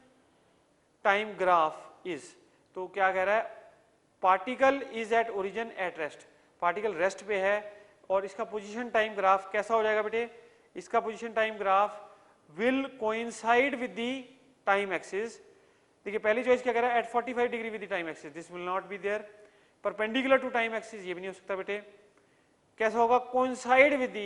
time graph is. तो क्या कह रहा है, particle is at origin at rest. Particle rest पे है और इसका पोजीशन टाइम ग्राफ कैसा हो जाएगा बेटे, इसका position time graph will coincide with the time axis. देखिए पहली चॉइस क्या कह रहा है, at 45 degree with the time axis. This will not be there. Perpendicular to time axis ये भी नहीं हो सकता बेटे. कैसा होगा, coincide with the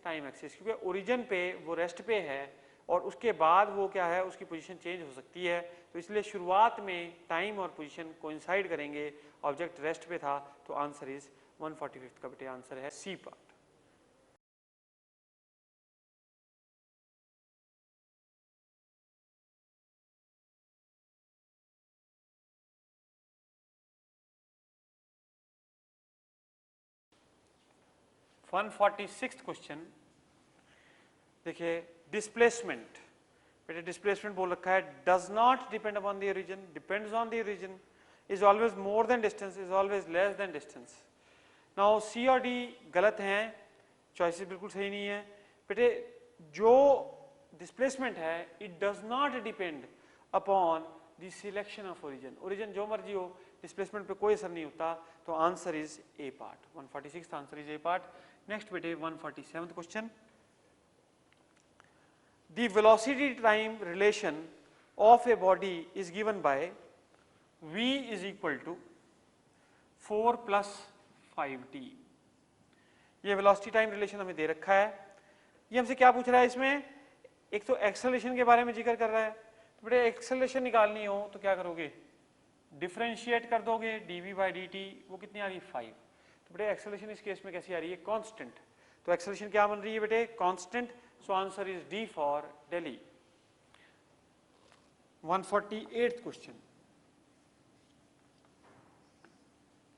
time axis, क्योंकि ओरिजिन पे वो रेस्ट पे है और उसके बाद वो क्या है, उसकी पोजीशन चेंज हो सकती है, तो इसलिए शुरुआत में टाइम और पोजीशन कोइंसाइड करेंगे, ऑब्जेक्ट रेस्ट पे था, तो आंसर इज 145 का बेटे आंसर है सी पार्ट। वन 46 क्वेश्चन देखिए, डिस्प्लेसमेंट, बेटे डिस्प्लेसमेंट बोल रखा है, does not depend upon the origin, depends on the origin, is always more than distance, is always less than distance. Now see और डी गलत हैं, चॉइसेस बिल्कुल सही नहीं है बेटे। जो डिस्प्लेसमेंट है, it does not depend upon the selection of origin, origin जो मर्जी हो, डिस्प्लेसमेंट पे कोई असर नहीं होता, तो answer is A part. 146 answer is A part. Next बेटे 147 question, the velocity time relation of a body is given by v is equal to 4 plus 5t। ये वेलोसिटी टाइम रिलेशन हमें दे रखा है। ये हमसे क्या पूछ रहा है इसमें, एक तो एक्सेलरेशन के बारे में जिक्र कर रहा है, तो बेटे एक्सेलरेशन निकालनी हो तो क्या करोगे, डिफरेंशिएट कर दोगे, dv by dt, वो कितनी आ रही है 5। तो बेटे एक्सेलरेशन इस केस में कैसी आ रही है, कांस्टेंट, तो एक्सेलरेशन क्या बन रही है बेटे, constant, so answer is D for Delhi. 148th question,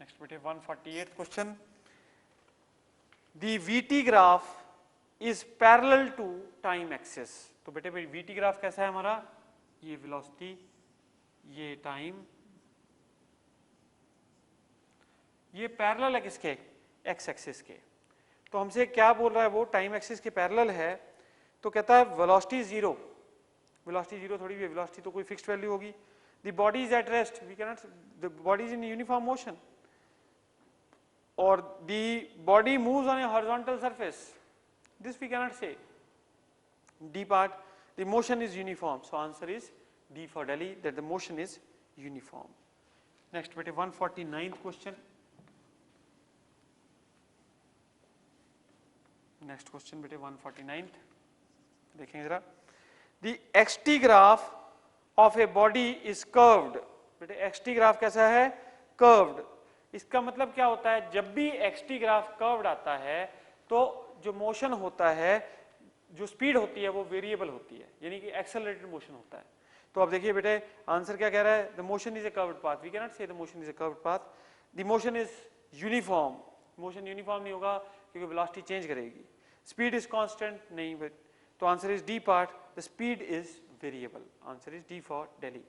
next बेटे 148th question, the VT graph is parallel to time axis. तो बेटे वीटी ग्राफ कैसा है हमारा, ये वेलोसिटी, ये टाइम, ये पैरेलल है किसके, एक्स एक्सिस के। तो हमसे क्या बोल रहा है, वो टाइम एक्सिस के पैरेलल है, तो कहता है वेलोसिटी जीरो, वेलोसिटी जीरो थोड़ी भी है, वेलोसिटी तो कोई फिक्स्ड वैल्यू होगी। The body is at rest, we can not, the body is in uniform motion, और the body moves on a horizontal surface, this we can not say. D part, the motion is uniform, so answer is D for Delhi, that the motion is uniform. Next बेटे 149th क्वेश्चन, नेक्स्ट क्वेश्चन बेटे 149th देखेंगे जरा, the x t graph of a body is curved. बेटे एक्सटी ग्राफ कैसा है, कर्व्ड। इसका मतलब क्या होता है, जब भी एक्सटी ग्राफ कर्व्ड आता है तो जो मोशन होता है, जो स्पीड होती है वो वेरिएबल होती है, यानी कि एक्सेलरेटेड मोशन होता है। तो अब देखिए बेटे आंसर क्या कह रहा है, the motion is a curved path, we can not say the motion is a curved path, the motion is uniform, motion uniform नहीं होगा क्योंकि वेलोसिटी चेंज करेगी। स्पीड इज कांस्टेंट नहीं, बट तो answer is d part, the speed is variable, answer is D for Delhi.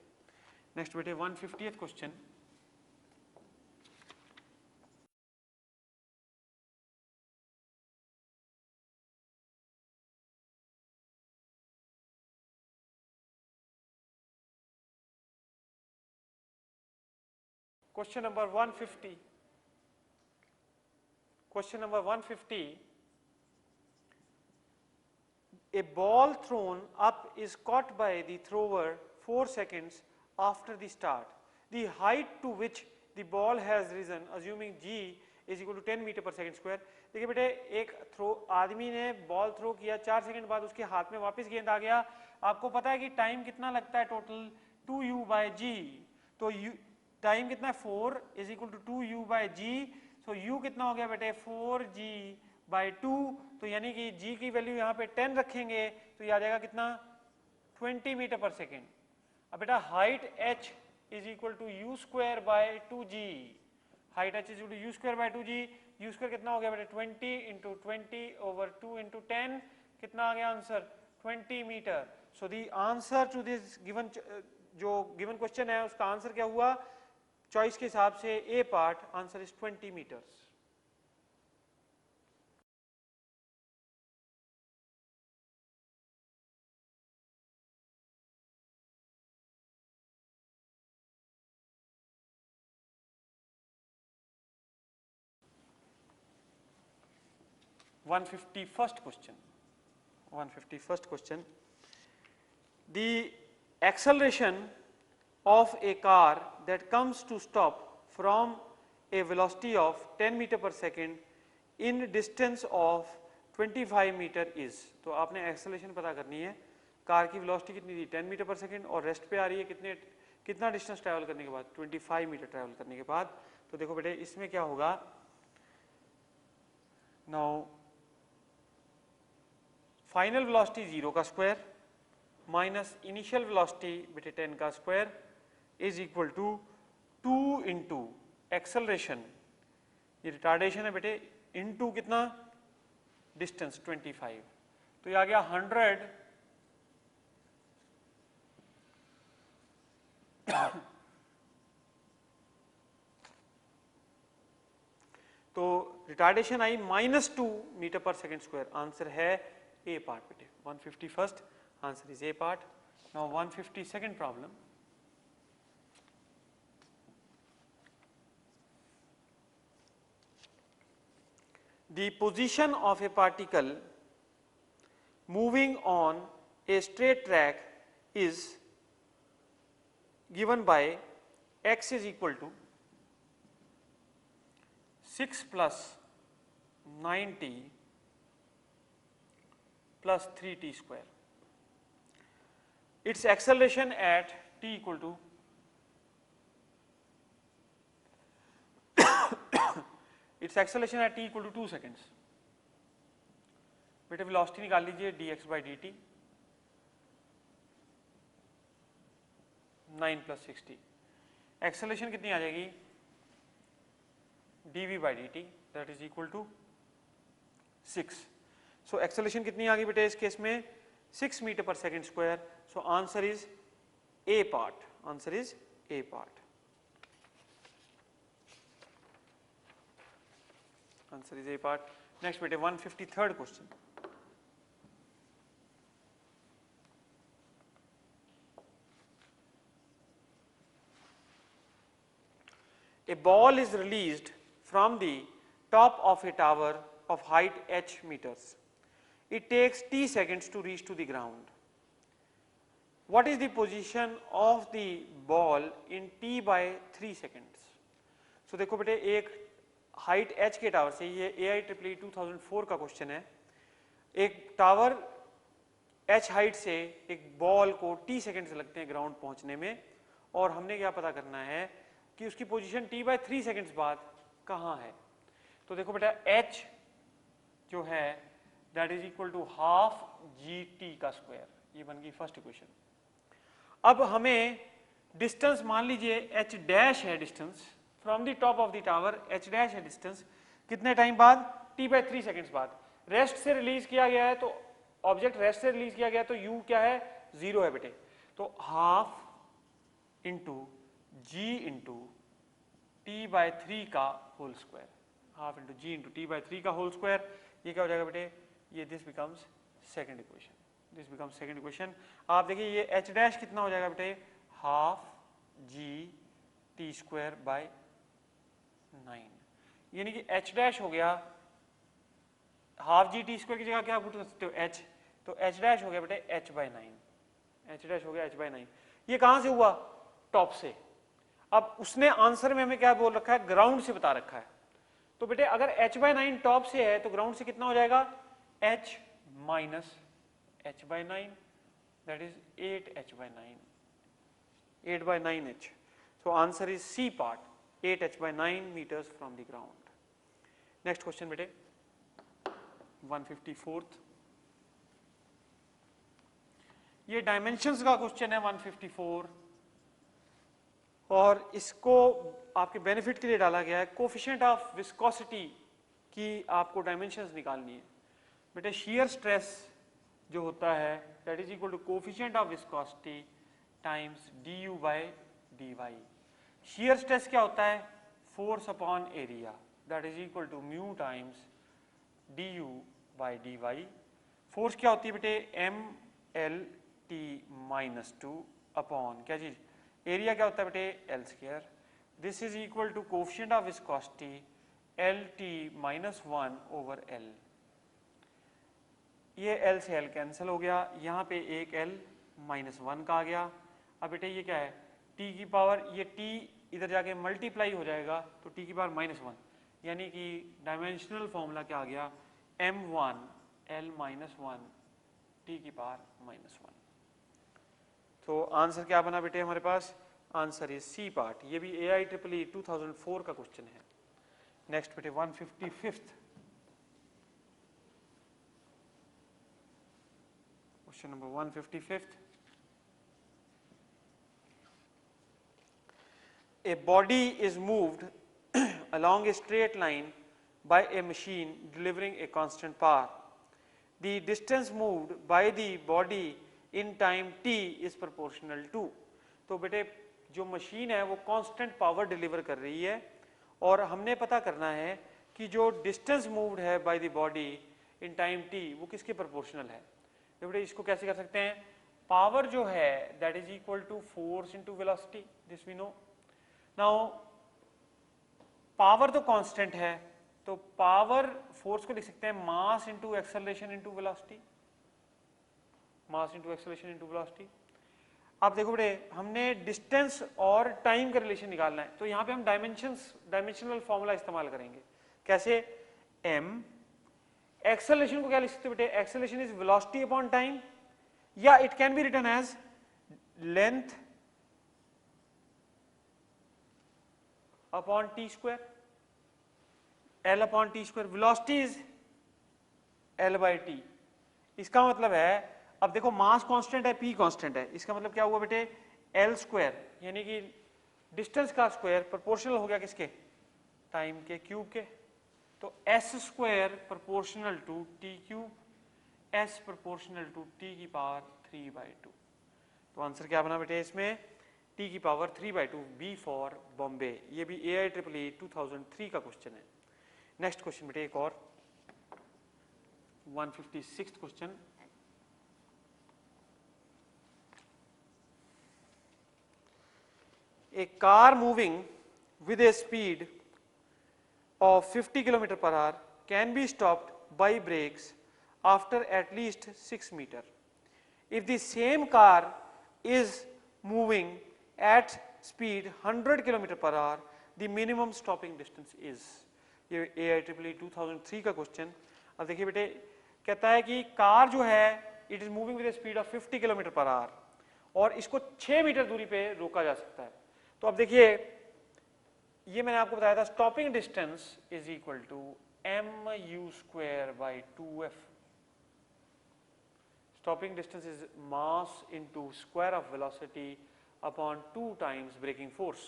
Next बेटे 150th question, question number 150, question number 150, a ball thrown up is caught by the thrower 4 seconds after the start. The height to which the ball has risen, assuming g is equal to 10 meter per second square. देखिए बेटे एक आदमी ने बॉल थ्रो किया, 4 सेकंड बाद उसके हाथ में वापस गेंद आ गया। आपको पता है कि टाइम कितना लगता है टोटल, 2u by g, तो टाइम कितना है 4 is equal to 2u by g, so u कितना हो गया बेटे 4g by 2, तो यानी कि g की वैल्यू यहाँ पे 10 रखेंगे तो ये आ जाएगा कितना 20 मीटर पर सेकेंड। अब बेटा height h is equal to you square by 2g, height h is equal to you square by 2g, U square कितना हो गया बेटा 20 इंटू 20 ओवर 2 इंटू 10, कितना आ गया answer 20 metre. So the answer to this given, जो गिवन क्वेश्चन है उसका आंसर क्या हुआ, चॉइस के हिसाब से a part, answer is 20 metres. One 151st question, 151st question, the acceleration of a car that comes to stop from a velocity of 10 meter per second in distance of 25 metre is, तो आपने एक्सेलरेशन पता करनी है, कार की वेलोसिटी कितनी थी 10 मीटर पर सेकेंड और रेस्ट पे आ रही है कितना डिस्टेंस ट्रैवल करने के बाद 25 मीटर ट्रैवल करने के बाद। तो देखो बेटे इसमें क्या होगा, नाउ फाइनल वेलोसिटी 0 का स्क्वायर माइनस इनिशियल वेलोसिटी बेटे 10 का square is equal to 2 into acceleration, ये रिटार्डेशन है बेटे, इंटू कितना डिस्टेंस 25, तो ये आ गया 100 तो रिटार्डेशन आई -2 मीटर पर सेकेंड स्क्वायर। आंसर है ए पार्ट बेटे, 151st answer is A part. Now 152nd problem, the position of a particle moving on a straight track is given by x is equal to 6 plus 90 plus 3t square. Its acceleration at t equal to its acceleration at t equal to 2 seconds. बेटे वेलोसिटी निकाल लीजिए dx by dt 9 plus 60, acceleration कितनी आ जाएगी dv by dt that is equal to 6. So acceleration कितनी आ गई बेटे इस केस में 6 मीटर पर second square. So answer is A part, answer is A part, answer is A part. Next बेटे 153rd question, a ball is released from the top of a tower of height h meters. It takes t seconds to reach to the ground. What is the position of the ball in t by 3 seconds? So देखो बेटे एक हाइट h के टावर से, ये AIEEE 2004 का क्वेश्चन है, एक टावर h हाइट से एक बॉल को t सेकेंड्स लगते हैं ग्राउंड पहुंचने में, और हमने क्या पता करना है कि उसकी पोजीशन t by 3 सेकेंड्स बाद कहाँ है। तो देखो बेटा h जो है that is equal to half gt का स्क्वायर, ये बन गई फर्स्ट इक्वेशन। अब हमें डिस्टेंस मान लीजिए h डैश है, distance from the top of the tower h dash है डिस्टेंस, कितने टाइम बाद t by 3 सेकेंड्स बाद। रेस्ट से रिलीज किया गया है, तो ऑब्जेक्ट रेस्ट से रिलीज किया गया तो u क्या है 0 है बेटे, तो half into g into T by 3 का whole square, half into G into T by 3 का होल स्क्वायर, ये क्या हो जाएगा बेटे, ये this becomes second equation, this becomes second equation. आप देखिए ये h डैश कितना हो जाएगा बेटे, half g t square by 9, यानी कि h डैश हो गया हाफ जी टी स्क्वायर की जगह क्या पुट कर सकते हो h, तो h डैश हो गया बेटे h बाई 9, h डैश हो गया h बाई 9। ये कहां से हुआ, टॉप से। अब उसने आंसर में हमें क्या बोल रखा है, ग्राउंड से बता रखा है, तो बेटे अगर h बाई 9 टॉप से है तो ग्राउंड से कितना हो जाएगा, h minus h by 9 that is 8h by 9, 8 by 9h. So answer is C part, 8h by 9 meters from the ground. Next question बेटे 154th, ये डायमेंशंस का क्वेश्चन है 154, और इसको आपके बेनिफिट के लिए डाला गया है। कोफिशिएंट ऑफ विस्कोसिटी की आपको डायमेंशंस निकालनी है बेटे। शियर स्ट्रेस जो होता है that is equal to coefficient of viscosity times du by dy। Shear stress क्या होता है, force upon area that is equal to mu times du by dy। Force क्या होती है बेटे, mlt माइनस 2 अपॉन क्या चीज, एरिया क्या होता है बेटे l square. This is equal to coefficient of viscosity lt minus 1 over l। ये l से l कैंसिल हो गया, यहाँ पे एक l माइनस 1 का आ गया। अब बेटे ये क्या है, t की पावर, ये t इधर जाके मल्टीप्लाई हो जाएगा तो t की पावर माइनस 1, यानी कि डायमेंशनल फॉर्मूला क्या आ गया, m1 L minus one t की पावर माइनस वन। तो आंसर क्या बना बेटे हमारे पास? Answer is C part. ये भी AIEEE 2004 का क्वेश्चन है। नेक्स्ट बेटे 155th question number 155th। A body is moved along a straight line by a machine delivering a constant power. The distance moved by the body in time t is proportional to। तो बेटे जो मशीन है वो कांस्टेंट पावर डिलीवर कर रही है और हमने पता करना है कि जो डिस्टेंस मूव्ड है by the body in time t वो किसके प्रोपोर्शनल है। तो बेटे इसको कैसे कर सकते हैं? पावर जो है that is equal to force into velocity, this we know. Now power तो कांस्टेंट है तो पावर फोर्स को लिख सकते हैं mass into acceleration into velocity, mass into acceleration into velocity. आप देखो बेटे हमने डिस्टेंस और टाइम का रिलेशन निकालना है तो यहां पे हम डायमेंशनल फॉर्मूला इस्तेमाल करेंगे। कैसे? m एक्सेलरेशन को क्या लिख सकते हो बेटे? Acceleration is velocity upon time, या it can be written as length upon t square, L upon t square. Velocity is L by t. इसका मतलब है अब देखो मास कांस्टेंट है, p कांस्टेंट है, इसका मतलब क्या हुआ बेटे? L स्क्वायर यानी कि डिस्टेंस का स्क्वायर प्रोपोर्शनल हो गया किसके? टाइम के क्यूब के। तो s square proportional to t cube, s proportional to t की पावर 3/2। तो आंसर क्या बना बेटे इसमें? t की पावर 3/2, B फॉर बॉम्बे। ये भी AIEEE 2003 का क्वेश्चन है। नेक्स्ट क्वेश्चन बेटे एक और 156th question. A car moving with a speed of 50 km per hour can be stopped by brakes after at least 6 meters. If the same car is moving at speed 100 km per hour, the minimum stopping distance is। ये AIEEE 2003 का क्वेश्चन। अब देखिए बेटे कहता है कि कार जो है it is moving with speed of 50 km per hour और इसको 6 मीटर दूरी पे रोका जा सकता है। तो अब देखिए ये मैंने आपको बताया था stopping distance is equal to mu square by 2f। Stopping distance is mass into square of velocity upon 2 times braking force.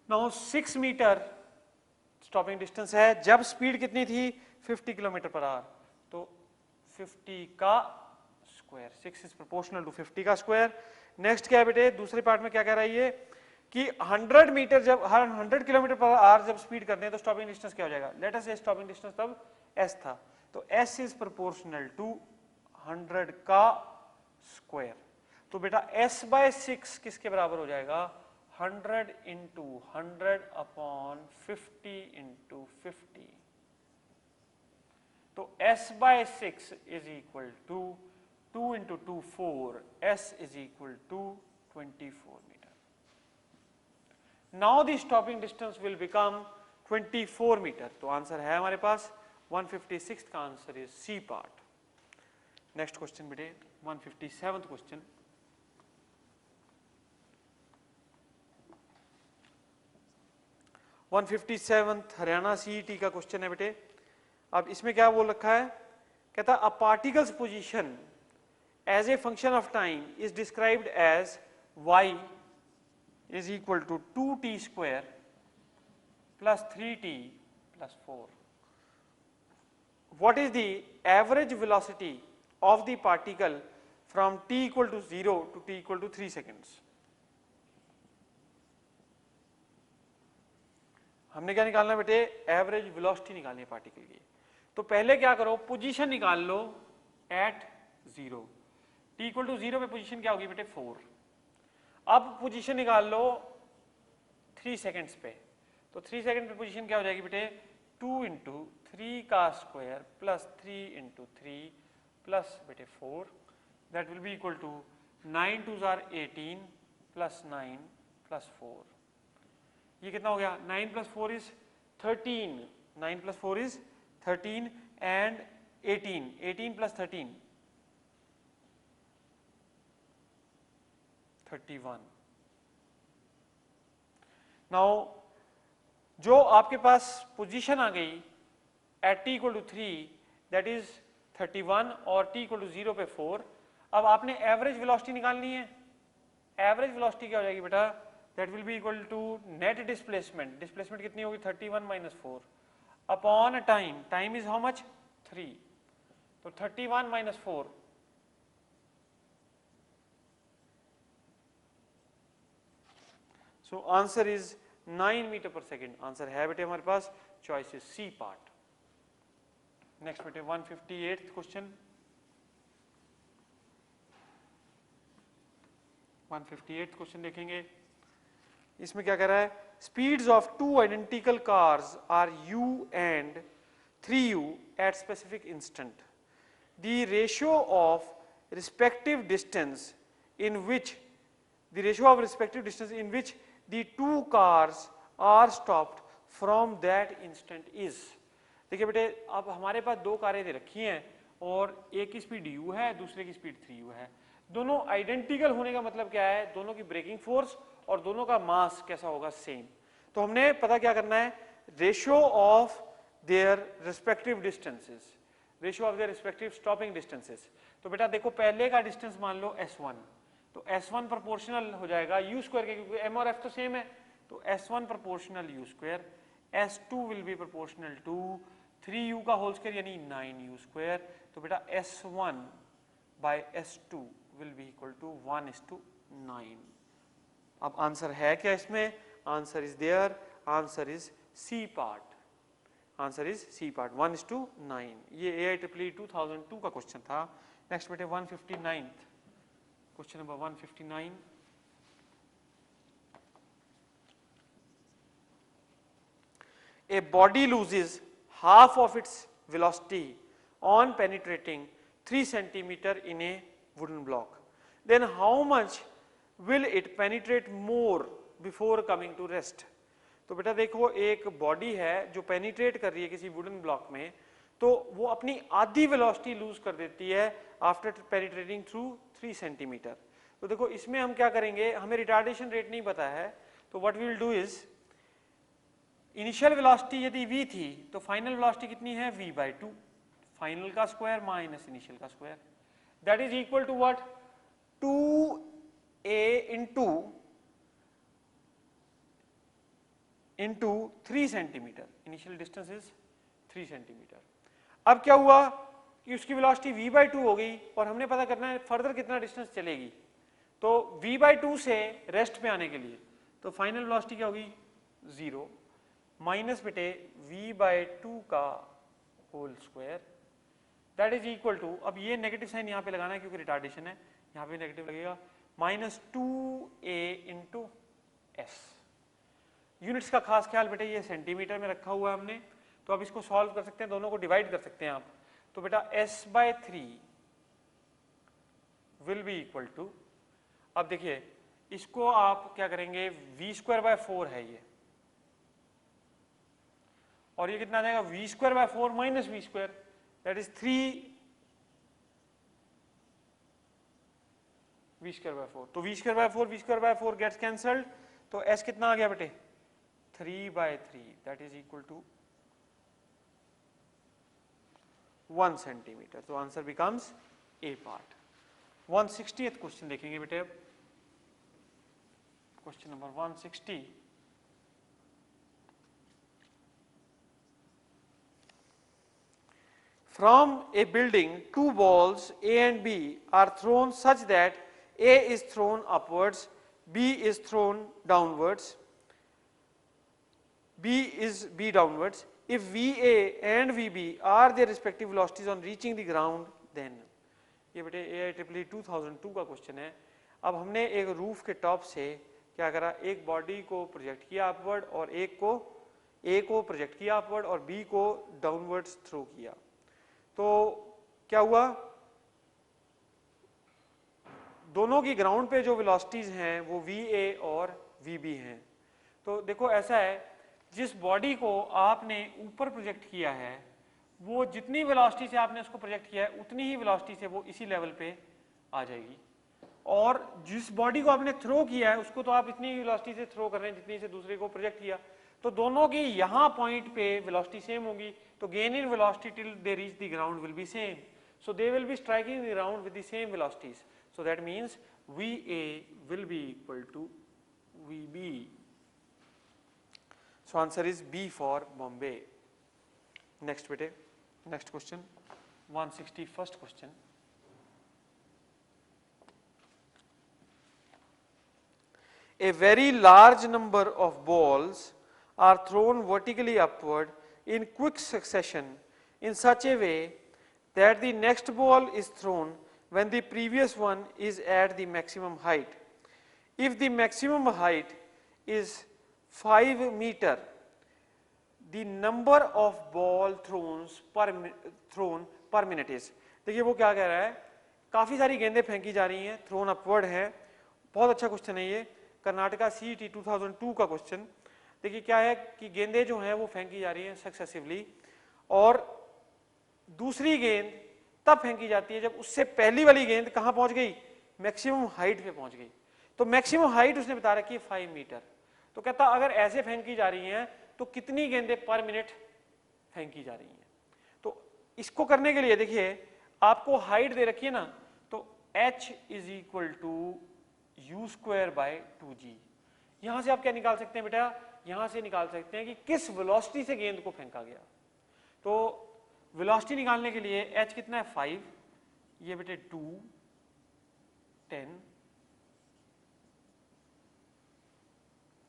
Now 6 meter stopping distance है जब स्पीड कितनी थी? 50 किलोमीटर पर आवर। तो 50 का स्क्वायर, 6 इज प्रोपोर्शनल टू 50 का स्क्वायर। नेक्स्ट क्या है बेटे? दूसरे पार्ट में क्या कह रहा है ये कि 100 मीटर जब 100 किलोमीटर पर आवर जब स्पीड करते हैं तो स्टॉपिंग डिस्टेंस क्या हो जाएगा? लेट अस से स्टॉपिंग डिस्टेंस तब s था तो s इज प्रोपोर्शनल टू 100 का स्क्वायर। तो बेटा s बाय 6 किसके बराबर हो जाएगा? 100 इंटू 100 अपॉन 50 इंटू 50। तो s by 6 is equal to 2 into 2 4, s is equal to 24 metre. Now the stopping distance will become 24 metre. तो आंसर है हमारे पास 156 का answer is C part. Next question बेटे 157th question. One 157th Haryana CET का क्वेश्चन है बेटे। अब इसमें क्या बोल रखा है? कहता a particle's position as a function of time is described as y is equal to 2t square plus 3t plus 4. What is the average velocity of the particle from t equal to 0 to t equal to 3 seconds? हमने क्या निकालना बेटे? एवरेज वेलोसिटी निकालनी है पार्टिकल की। तो पहले क्या करो? पोजीशन निकाल लो एट 0। t इक्वल टू 0 पे पोजीशन क्या होगी बेटे? 4। अब पोजीशन निकाल लो 3 सेकेंड्स पे। तो 3 सेकेंड पे पोजीशन क्या हो जाएगी बेटे? 2 इंटू 3 का स्क्वायर प्लस 3 इंटू 3 प्लस बेटे 4, that will be equal to 9 2 जार 18 प्लस 9 प्लस 4। ये कितना हो गया? 9 plus 4 is 13, 9 plus 4 is 13 and 18 plus 13 31। Now जो आपके पास पोजीशन आ गई at t equal to 3 that is 31 और t इक्वल टू 0 पे 4। अब आपने एवरेज वेलोसिटी निकालनी है। एवरेज वेलोसिटी क्या हो जाएगी बेटा, that will be equal to net displacement. Displacement कितनी होगी 31 minus 4 upon time. Time is how much 3, तो 31 minus 4 so answer is 9 metre पर सेकेंड। आंसर है बेटे हमारे पास, choice is C part. Next बेटे 158 क्वेश्चन। 158 क्वेश्चन देखेंगे। इसमें क्या कह रहा है, speeds of two identical cars are u and 3u at specific instant. The ratio of respective distance in which the two cars are stopped from that instant is। देखिए बेटे अब हमारे पास दो कारें दे रखी हैं और एक की स्पीड u है, दूसरे की स्पीड 3u है। दोनों आइडेंटिकल होने का मतलब क्या है, दोनों की ब्रेकिंग फोर्स और दोनों का मास कैसा होगा, सेम। तो हमने पता क्या करना है, ratio of their respective distances, ratio of their respective stopping distances. तो बेटा देखो पहले का डिस्टेंस मान लो s1, तो S1 प्रोपोर्शनल हो जाएगा u स्क्वायर के, क्योंकि m और f तो सेम है, तो S1 proportional u square, S2 will be proportional to 3u का होल स्क्वायर यानी 9u स्क्वायर। तो बेटा S1 by S2 will be equal to 1:9। अब आंसर है क्या इसमें, answer is there, answer is C part. Answer is C part 1:9। ये AIEEE 2002 का क्वेश्चन था। नेक्स्ट बेटे 159, question number 159। A body loses half of its velocity on penetrating 3 centimeter in a wooden block. Then how much will it penetrate more before coming to rest? तो बेटा देखो एक बॉडी है जो पेनिट्रेट कर रही है किसी वुडन ब्लॉक में, तो वो अपनी आधी वेलोसिटी लूज कर देती है आफ्टर पेनिट्रेटिंग थ्रू 3 सेंटीमीटर। तो देखो इसमें हम क्या करेंगे, हमें रिटार्डेशन रेट नहीं पता है, तो what we will do is, initial velocity यदि v थी तो फाइनल वेलोसिटी कितनी है v/2, फाइनल का स्क्वायर माइनस इनिशियल का square, that is equal to what, 2a into 3 centimeter. Initial distance is 3 centimeter. अब क्या हुआ कि उसकी वेलोसिटी v/2 हो गई और हमने पता करना है फर्दर कितना डिस्टेंस चलेगी। तो v/2 से रेस्ट पे आने के लिए तो फाइनल वेलोसिटी क्या होगी 0 माइनस बेटे v/2 का whole square, that is equal to, अब ये नेगेटिव साइन यहाँ पे लगाना है क्योंकि रिटार्डेशन है, यहाँ पे नेगेटिव लगेगा, minus 2a into S. Units का खास ख्याल बेटे ये सेंटीमीटर में रखा हुआ है हमने, तो अब इसको सॉल्व कर सकते हैं, दोनों को डिवाइड कर सकते हैं आप। तो बेटा s/3 will be equal to, अब देखिए इसको आप क्या करेंगे, v²/4 है ये, और ये कितना आ जाएगा v²/4 minus v², that is 3 v²/4। तो v²/4 गेट्स कैंसल्ड, तो s कितना आ गया बेटे 3/3, that is equal to 1 centimetre. तो answer becomes a part. 160th question देखेंगे बेटे, question number 160। From a building, 2 balls A and B are thrown such that A is thrown upwards, B is thrown downwards, B downwards. If VA and VB are their respective velocities on reaching the ground, then ये बेटे AIEEE 2002 का क्वेश्चन है। अब हमने एक रूफ के टॉप से क्या करा, एक बॉडी को प्रोजेक्ट किया अपवर्ड और A को प्रोजेक्ट किया अपवर्ड और B को डाउनवर्ड्स थ्रो किया। तो क्या हुआ, दोनों की ग्राउंड पे जो वेलोसिटीज हैं वो VA और VB हैं। तो देखो ऐसा है, जिस बॉडी को आपने ऊपर प्रोजेक्ट किया है वो जितनी वेलोसिटी से आपने उसको प्रोजेक्ट किया है उतनी ही वेलोसिटी से वो इसी लेवल पे आ जाएगी। और जिस बॉडी को आपने थ्रो किया है उसको तो आप इतनी वेलोसिटी से थ्रो कर रहे हैं जितनी से दूसरे को प्रोजेक्ट किया, तो दोनों की यहाँ पॉइंट पे वेलोसिटी सेम होगी, तो gain in velocity till they reach the ground will be same, so they will be striking the ground with the same velocities, so that means VA will be equal to VB. So answer is B for Bombay. Next bete, next question, 161st question. A very large number of balls are thrown vertically upward in quick succession in such a way that the next ball is thrown when the previous one is at the maximum height. If the maximum height is 5 meter, the number of ball thrown per minute is. देखिए वो क्या कह रहा है, काफ़ी सारी गेंदें फेंकी जा रही हैं, थ्रोन अपवर्ड है, बहुत अच्छा क्वेश्चन है ये, कर्नाटका CET 2002 का क्वेश्चन। देखिए क्या है कि गेंदें जो हैं वो फेंकी जा रही हैं सक्सेसिवली, और दूसरी गेंद तब फेंकी जाती है जब उससे पहली वाली गेंद कहां पहुंच गई, मैक्सिमम हाइट पे पहुंच गई। तो मैक्सिमम हाइट उसने बता रखी है 5 मीटर, तो कहता अगर ऐसे फेंकी जा रही हैं तो कितनी गेंदें पर मिनट फेंकी जा रही हैं। तो इसको करने के लिए देखिए आपको हाइट दे रखी है ना, तो h is equal to you square by 2g। यहां से आप क्या निकाल सकते हैं बेटा, यहां से निकाल सकते हैं कि किस वेलोसिटी से गेंद को फेंका गया। तो वेलोसिटी निकालने के लिए h कितना है 5, ये बेटे 2 10,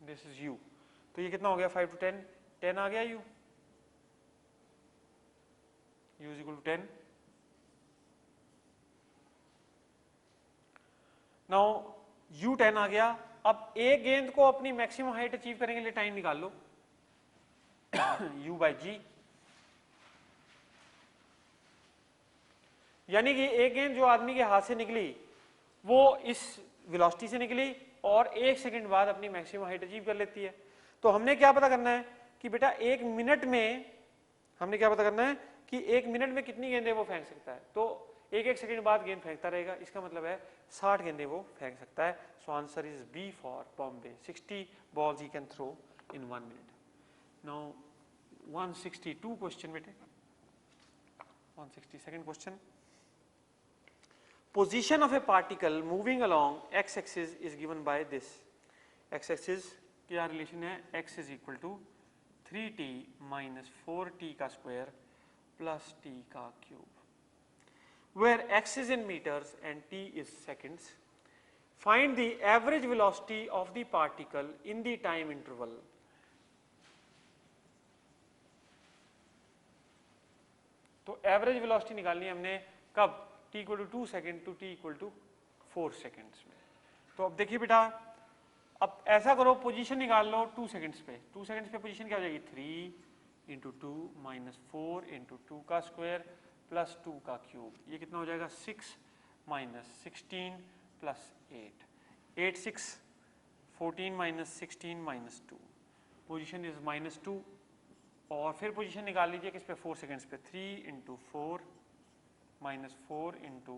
दिस इज u, तो ये कितना हो गया 5 to 10, 10 आ गया u, u is equal to 10। Now u 10 आ गया। अब एक गेंद को अपनी मैक्सिमम हाइट अचीव करने के लिए टाइम निकाल लो u बाई जी, यानी कि एक गेंद जो आदमी के हाथ से निकली वो इस वेलोसिटी से निकली और 1 सेकंड बाद अपनी मैक्सिमम हाइट अचीव कर लेती है। तो हमने क्या पता करना है कि बेटा एक मिनट में, हमने क्या पता करना है कि एक मिनट में कितनी गेंदें वो फेंक सकता है। तो एक सेकंड बाद गेंद फेंकता रहेगा, इसका मतलब है 60 गेंदें वो फेंक सकता है। So answer is B for Bombay, 60 balls he can throw in 1 minute. Now 162 question बेटे, 162nd question. Position of a particle moving along x-axis is given by this. x-axis क्या रिलेशन है, x is equal to 3t minus 4t का स्क्वायर प्लस t का cube, where x is in meters and t is seconds. Find the average velocity of the particle in the time interval. तो एवरेज वेलोसिटी निकालनी है हमने कब, t equal to 2 second to t equal to 4 seconds में। तो अब देखिए बेटा, अब ऐसा करो पोजीशन निकाल लो 2 सेकेंड्स पे, 2 सेकेंड्स पे पोजीशन क्या हो जाएगी 3 इंटू 2 माइनस 4 इंटू 2 का स्क्वायर प्लस 2 का क्यूब, ये कितना हो जाएगा 6 minus 16 plus 8, 8 6 14 minus 16 minus 2, position is minus 2। और फिर पोजीशन निकाल लीजिए किस पे 4 सेकेंड्स पे, 3 इंटू 4 माइनस 4 इंटू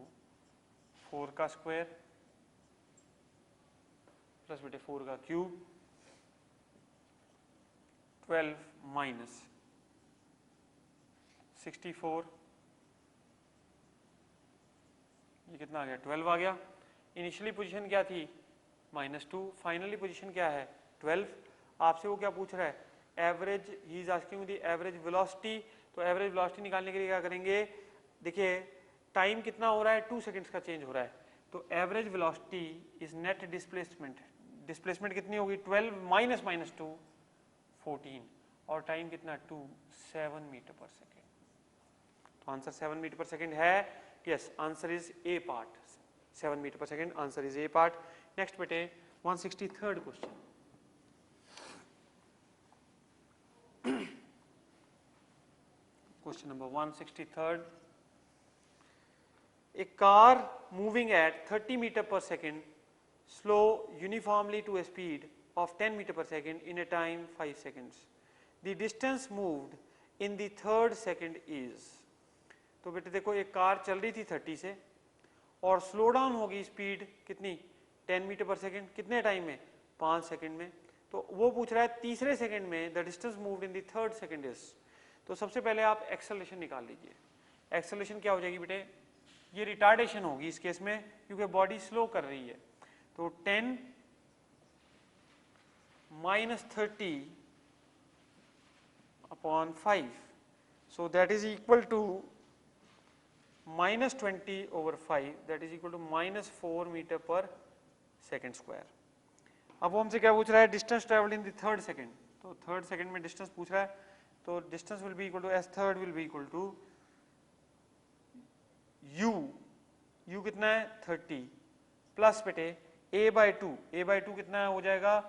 4 का स्क्वायर प्लस बेटे 4 का क्यूब, 12 माइनस 64, ये कितना आ गया 12 आ गया। इनिशियली पोजीशन क्या थी -2, फाइनली पोजीशन क्या है 12। आपसे वो क्या पूछ रहा है, average, he is asking the average velocity. तो एवरेज वेलोसिटी निकालने के लिए क्या करेंगे, देखिए टाइम कितना हो रहा है 2 सेकंड्स का चेंज हो रहा है, तो average velocity is net displacement, displacement कितनी होगी 12 माइनस माइनस 2 14, और टाइम कितना 2 7 मीटर पर सेकेंड। तो आंसर 7 मीटर पर सेकेंड है, yes answer is A part, 7 metre पर second, answer is A part. Next बेटे 163rd question. Question number 163rd. A car moving at 30 meter per second, slow uniformly to a speed of 10 meter per second in a time 5 seconds. The distance moved in the third second is। तो बेटे देखो एक कार चल रही थी 30 से और स्लो डाउन होगी स्पीड कितनी 10 मीटर पर सेकेंड, कितने टाइम में 5 सेकेंड में। तो वो पूछ रहा है तीसरे सेकेंड में the distance moved in the third second is. तो सबसे पहले आप एक्सेलरेशन निकाल लीजिए। एक्सेलरेशन क्या हो जाएगी बेटे, ये रिटार्डेशन होगी इस केस में क्योंकि बॉडी स्लो कर रही है। तो 10 minus 30 upon 5, so that is equal to minus 20 over 5, that is equal to minus 4 meter per second square। अब वो हमसे क्या पूछ रहा है, distance travelled in the third second. तो थर्ड सेकेंड में डिस्टेंस पूछ रहा है, तो distance will be equal to S third will be equal to u कितना है 30 प्लस बेटे a/2 कितना हो जाएगा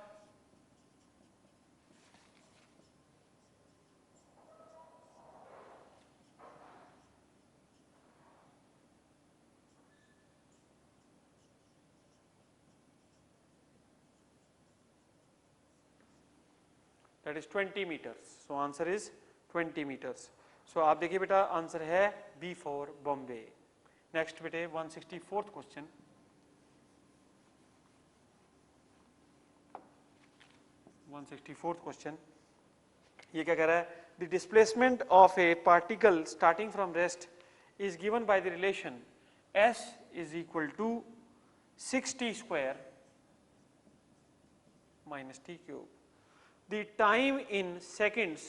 that is 20 meters, so answer is 20 meters। so आप देखिए बेटा आंसर है B for बॉम्बे। नेक्स्ट बेटे 164th क्वेश्चन। 164th क्वेश्चन ये क्या कह रहा है, the displacement of a particle starting from rest is given by the relation s is equal to 6t square minus t cube. The time in seconds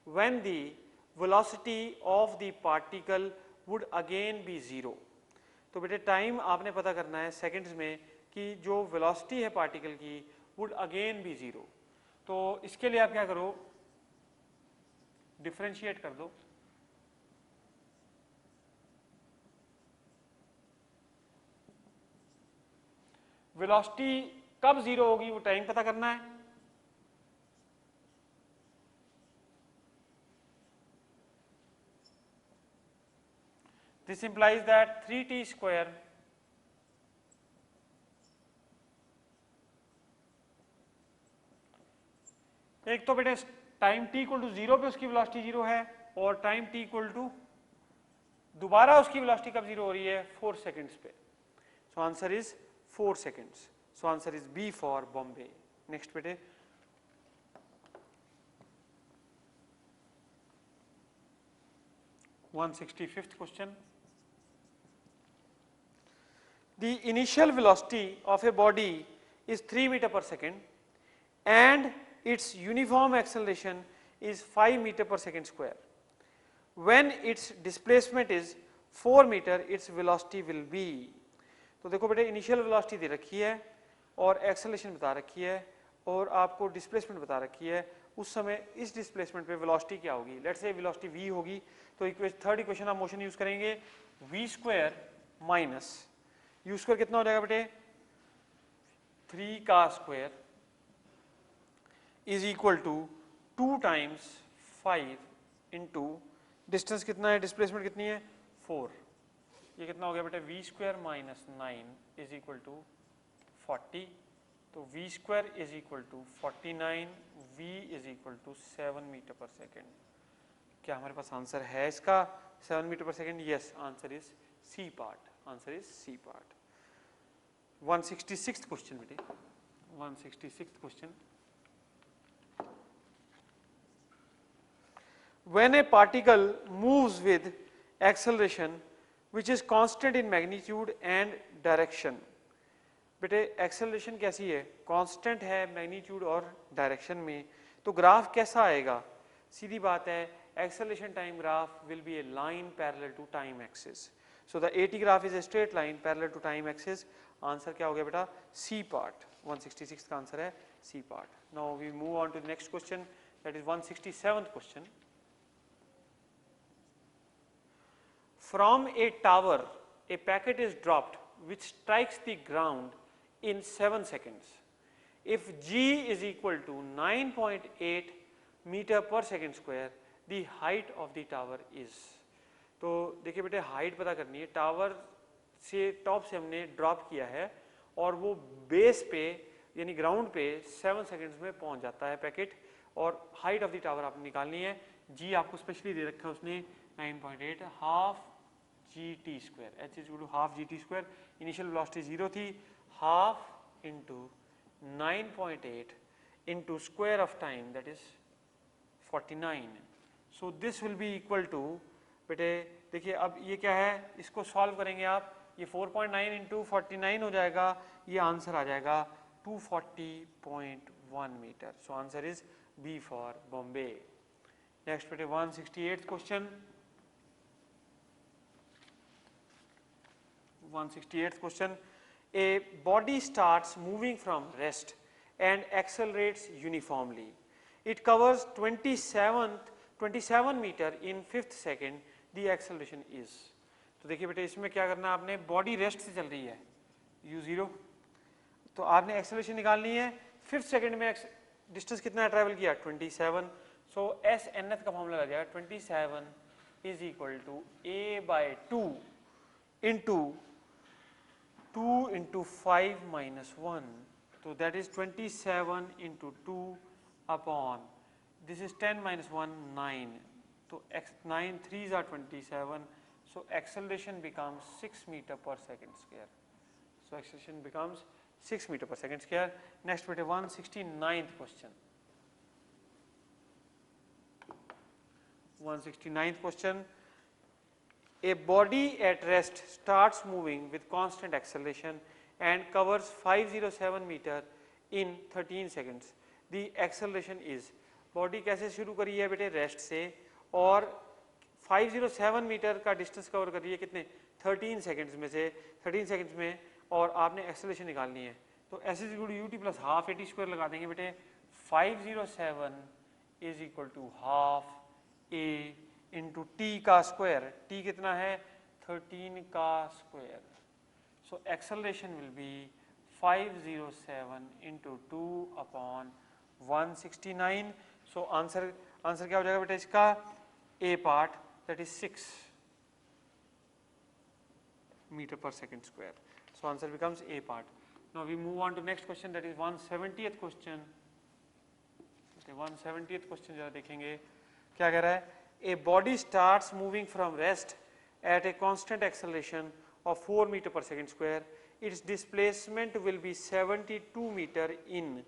when the velocity of the particle would again be 0। तो बेटे टाइम आपने पता करना है सेकंड्स में कि जो वेलोसिटी है पार्टिकल की would again be 0। तो इसके लिए आप क्या करो, डिफरेंशिएट कर दो। वेलोसिटी कब 0 होगी वो टाइम पता करना है। This implies that 3t square एक तो बेटे टाइम t इक्वल टू 0 पे उसकी वेलोसिटी 0 है और टाइम t इक्वल टू दोबारा उसकी वेलोसिटी कब 0 हो रही है 4 सेकेंड्स पे। सो answer is 4 seconds. So answer is B for Bombay. Next बेटे 165th question। The initial velocity of a body is 3 meter per second and its uniform acceleration is 5 meter per second square। When its displacement is 4 meter, its velocity will be। तो देखो बेटे इनिशियल वेलोसिटी दे रखी है और एक्सेलरेशन बता रखी है और आपको डिस्प्लेसमेंट बता रखी है। उस समय इस डिस्प्लेसमेंट पे वेलोसिटी क्या होगी, लेट्स से वेलोसिटी v होगी। तो third equation of motion use करेंगे, v square minus u square कितना हो जाएगा बेटे 3 का square is equal to 2 times 5 into distance कितना है, डिस्प्लेसमेंट कितनी है 4। ये कितना हो गया बेटे v square minus 9 is equal to 40। तो v square is equal to 49, v is equal to 7 metre पर सेकेंड। क्या हमारे पास आंसर है इसका 7 मीटर पर second? Yes, answer is C part. Answer is C part. 166th question बेटे 166th question. When a particle moves with acceleration which is constant in magnitude and direction। बेटे एक्सेलरेशन कैसी है, कांस्टेंट है मैग्नीट्यूड और डायरेक्शन में, तो ग्राफ कैसा आएगा? सीधी बात है, acceleration time graph will be a line parallel to time axis. So the AT graph is a straight line parallel to time axis. Answer क्या हो गया बेटा सी पार्ट। 166 का आंसर है C part. Now we move on to the next question, that is 167th question. From a tower, a packet is dropped which strikes the ground in 7 seconds. If g is equal to 9.8 meter per second square, the height of the tower is। तो देखिए बेटे हाइट पता करनी है। टावर से टॉप से हमने ड्रॉप किया है और वो बेस पे यानी ग्राउंड पे 7 सेकंड्स में पहुंच जाता है पैकेट, और हाइट ऑफ द टावर आपने निकालनी है। जी आपको स्पेशली दे रखा है उसने 9.8 half g t square, h is equal to half g t square, initial velocity 0 थी, half into 9.8 into square of time that is 49. So this will be equal to, बेटे देखिए अब ये क्या है, इसको सॉल्व करेंगे आप, ये 4.9 इंटू 49 हो जाएगा, ये आंसर आ जाएगा 240.1 meter. So answer is B for Bombay. Next बेटे 168th question. 168th question. A body starts moving from rest and accelerates uniformly. It covers 27 meter in 5th second. The acceleration is. तो देखिए बेटे इसमें क्या करना है आपने, बॉडी रेस्ट से चल रही है u0, तो आपने एक्सेलरेशन निकालनी है. 5th सेकंड में डिस्टेंस कितना ट्रैवल किया 27. सो एस एन एफ का फॉर्मूला लग जाएगा 27 is equal to a by 2 into 2 into 5 minus 1, so that is 27 into 2 upon, this is 10 minus 1 9, so 9 3s are 27, so acceleration becomes 6 meter per second square. So acceleration becomes 6 meter per second square. Next with a 169th question. 169th question. A body at rest starts moving with constant acceleration and covers 507 meter in 13 seconds. The acceleration is. Body कैसे शुरू करी है बेटे, रेस्ट से, और 507 मीटर का डिस्टेंस कवर कर रही है कितने 13 सेकंड्स में से, 13 सेकंड्स में, और आपने एक्सेलरेशन निकालनी है. तो s is equal to u t plus half a t square लगा देंगे बेटे. 507 is equal to half a into T का स्क्वायर, टी कितना है 13 का square. So acceleration will be 507 into 2 upon 169. So answer क्या हो जाएगा बेटा इसका, a part that is 6 meter per second square. So answer becomes A part. Now we move on to next question, that is 170th question. Okay, 170th question जरा देखेंगे क्या कह रहा है. A body starts moving from rest at a constant acceleration of 4 meter per second square. Its displacement will be 72 meter in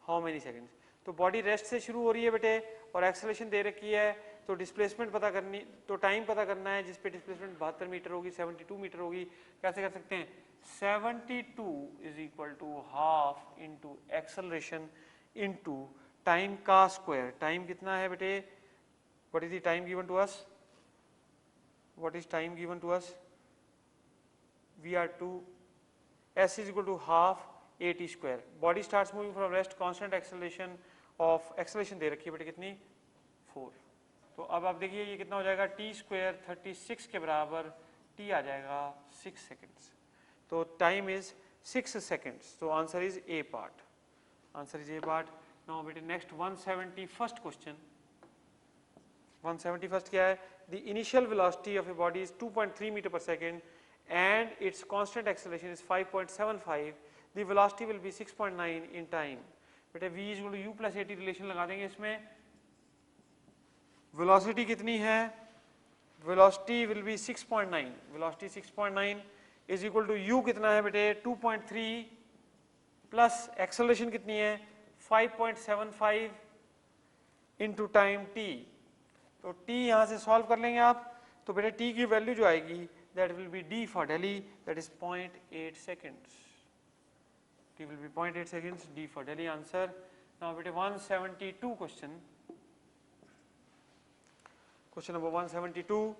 how many seconds. तो बॉडी रेस्ट से शुरू हो रही है बेटे और एक्सेलरेशन दे रखी है, तो डिस्प्लेसमेंट पता करनी, तो टाइम पता करना है जिस पे डिस्प्लेसमेंट 72 मीटर होगी, 72 मीटर होगी. कैसे कर सकते हैं, 72 इज equal to half into acceleration into time का स्क्वायर. टाइम कितना है बेटे, what is the time given to us, what is time given to us, we are to s is equal to half a t square. Body starts moving from rest, constant acceleration of acceleration दे रखी है बेटे कितनी 4. तो अब आप देखिए ये कितना हो जाएगा, t स्क्वायर 36 के बराबर, t आ जाएगा 6 सेकेंड्स. तो टाइम इज 6 सेकेंड्स. तो answer is A part, answer is A part. Now बेटे नेक्स्ट 171st क्वेश्चन. 171st क्या है, the initial velocity of a body is 2.3 meter पर second and its constant acceleration is 5.75. the velocity will be 6.9 in time. बेटे v is equal to u plus at relation लगा देंगे इसमें. वेलोसिटी कितनी है, velocity will be 6.9, velocity 6.9 is equal to u कितना है बेटे 2.3 प्लस एक्सेलरेशन कितनी है 5.75 इंटू टाइम t. तो t यहाँ से सॉल्व कर लेंगे आप, तो बेटे t की वैल्यू जो आएगी that will be D for Delhi, that is 0.8 seconds. T will be 0.8 seconds, D for Delhi answer. Now beta 172 question. Question number 172.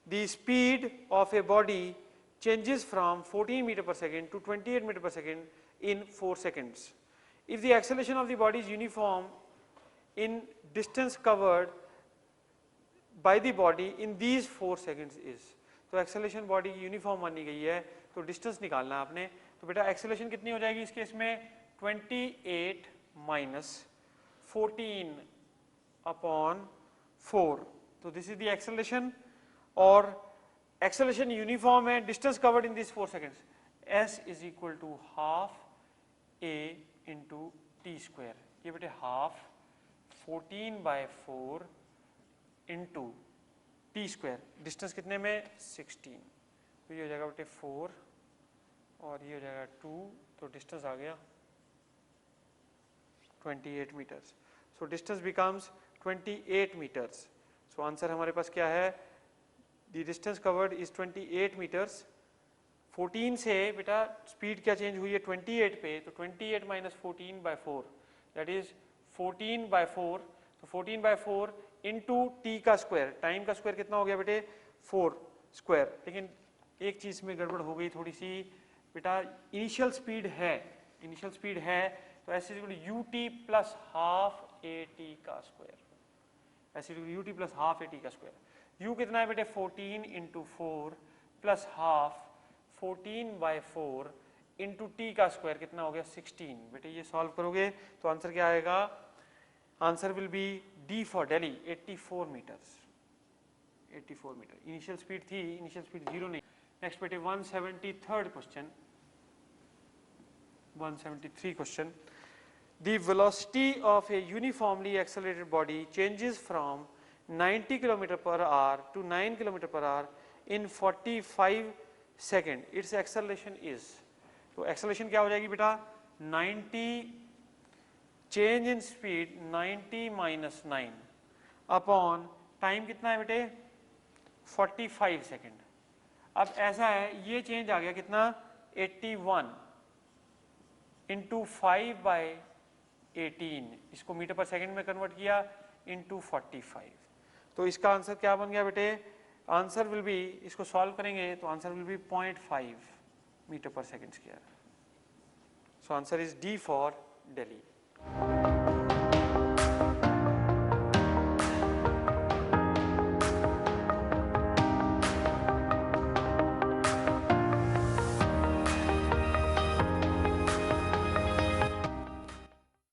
The speed of a body changes from 14 meter per second to 28 meter per second in 4 seconds. If the acceleration of the body is uniform in distance covered by the body in these 4 seconds is. तो एक्सेलरेशन बॉडी की यूनिफॉर्म मानी गई है, तो डिस्टेंस निकालना है आपने. तो बेटा एक्सेलरेशन कितनी हो जाएगी इस केस में 28 माइनस 14 अपॉन 4. तो दिस इज द एक्सेलरेशन, और एक्सेलरेशन यूनिफॉर्म है, distance covered in this 4 seconds. s is equal to half a into T square. ये बेटे half 14 by 4 into T square, distance कितने में 16, तो ये हो जाएगा बेटे 4 और ये हो जाएगा 2, तो डिस्टेंस आ गया 28 meters. So distance becomes 28 meters. So answer हमारे पास क्या है, the distance covered is 28 meters. 14 से बेटा स्पीड क्या चेंज हुई है 28 पे, तो 28 माइनस 14/4 दैट इज 14/4, तो 14/4 इंटू टी का स्क्वायर, टाइम का स्क्वायर कितना हो गया बेटे 4 स्क्वायर। लेकिन एक चीज में गड़बड़ हो गई थोड़ी सी बेटा, इनिशियल स्पीड है तो ऐसे you t plus half a T का स्क्वायर, ऐसे you t plus half a T का स्क्वायर। यू कितना है बेटे 14 into 4 plus half 14/4 into T का स्क्वायर कितना हो गया 16। बेटे ये सॉल्व करोगे तो आंसर क्या आएगा, answer will be D for Delhi 84 meters, 84 meter. Initial speed थी, इनिशियल स्पीड 0 नहीं। नेक्स्ट बेटे 173rd question, 173 question. The velocity of a uniformly accelerated body changes from 90 km per hour to 9 km per hour in 45 second, it's acceleration is, तो एक्सेलरेशन क्या हो जाएगी बेटा 90, change in speed 90 minus 9 upon time कितना है बेटे 45 सेकेंड। अब ऐसा है ये चेंज आ गया कितना 81 इंटू 5/18, इसको मीटर पर सेकेंड में कन्वर्ट किया इंटू 45, तो इसका आंसर क्या बन गया बेटे, आंसर विल बी, इसको सॉल्व करेंगे तो आंसर विल बी 0.5 मीटर पर second square. So answer is D for Delhi.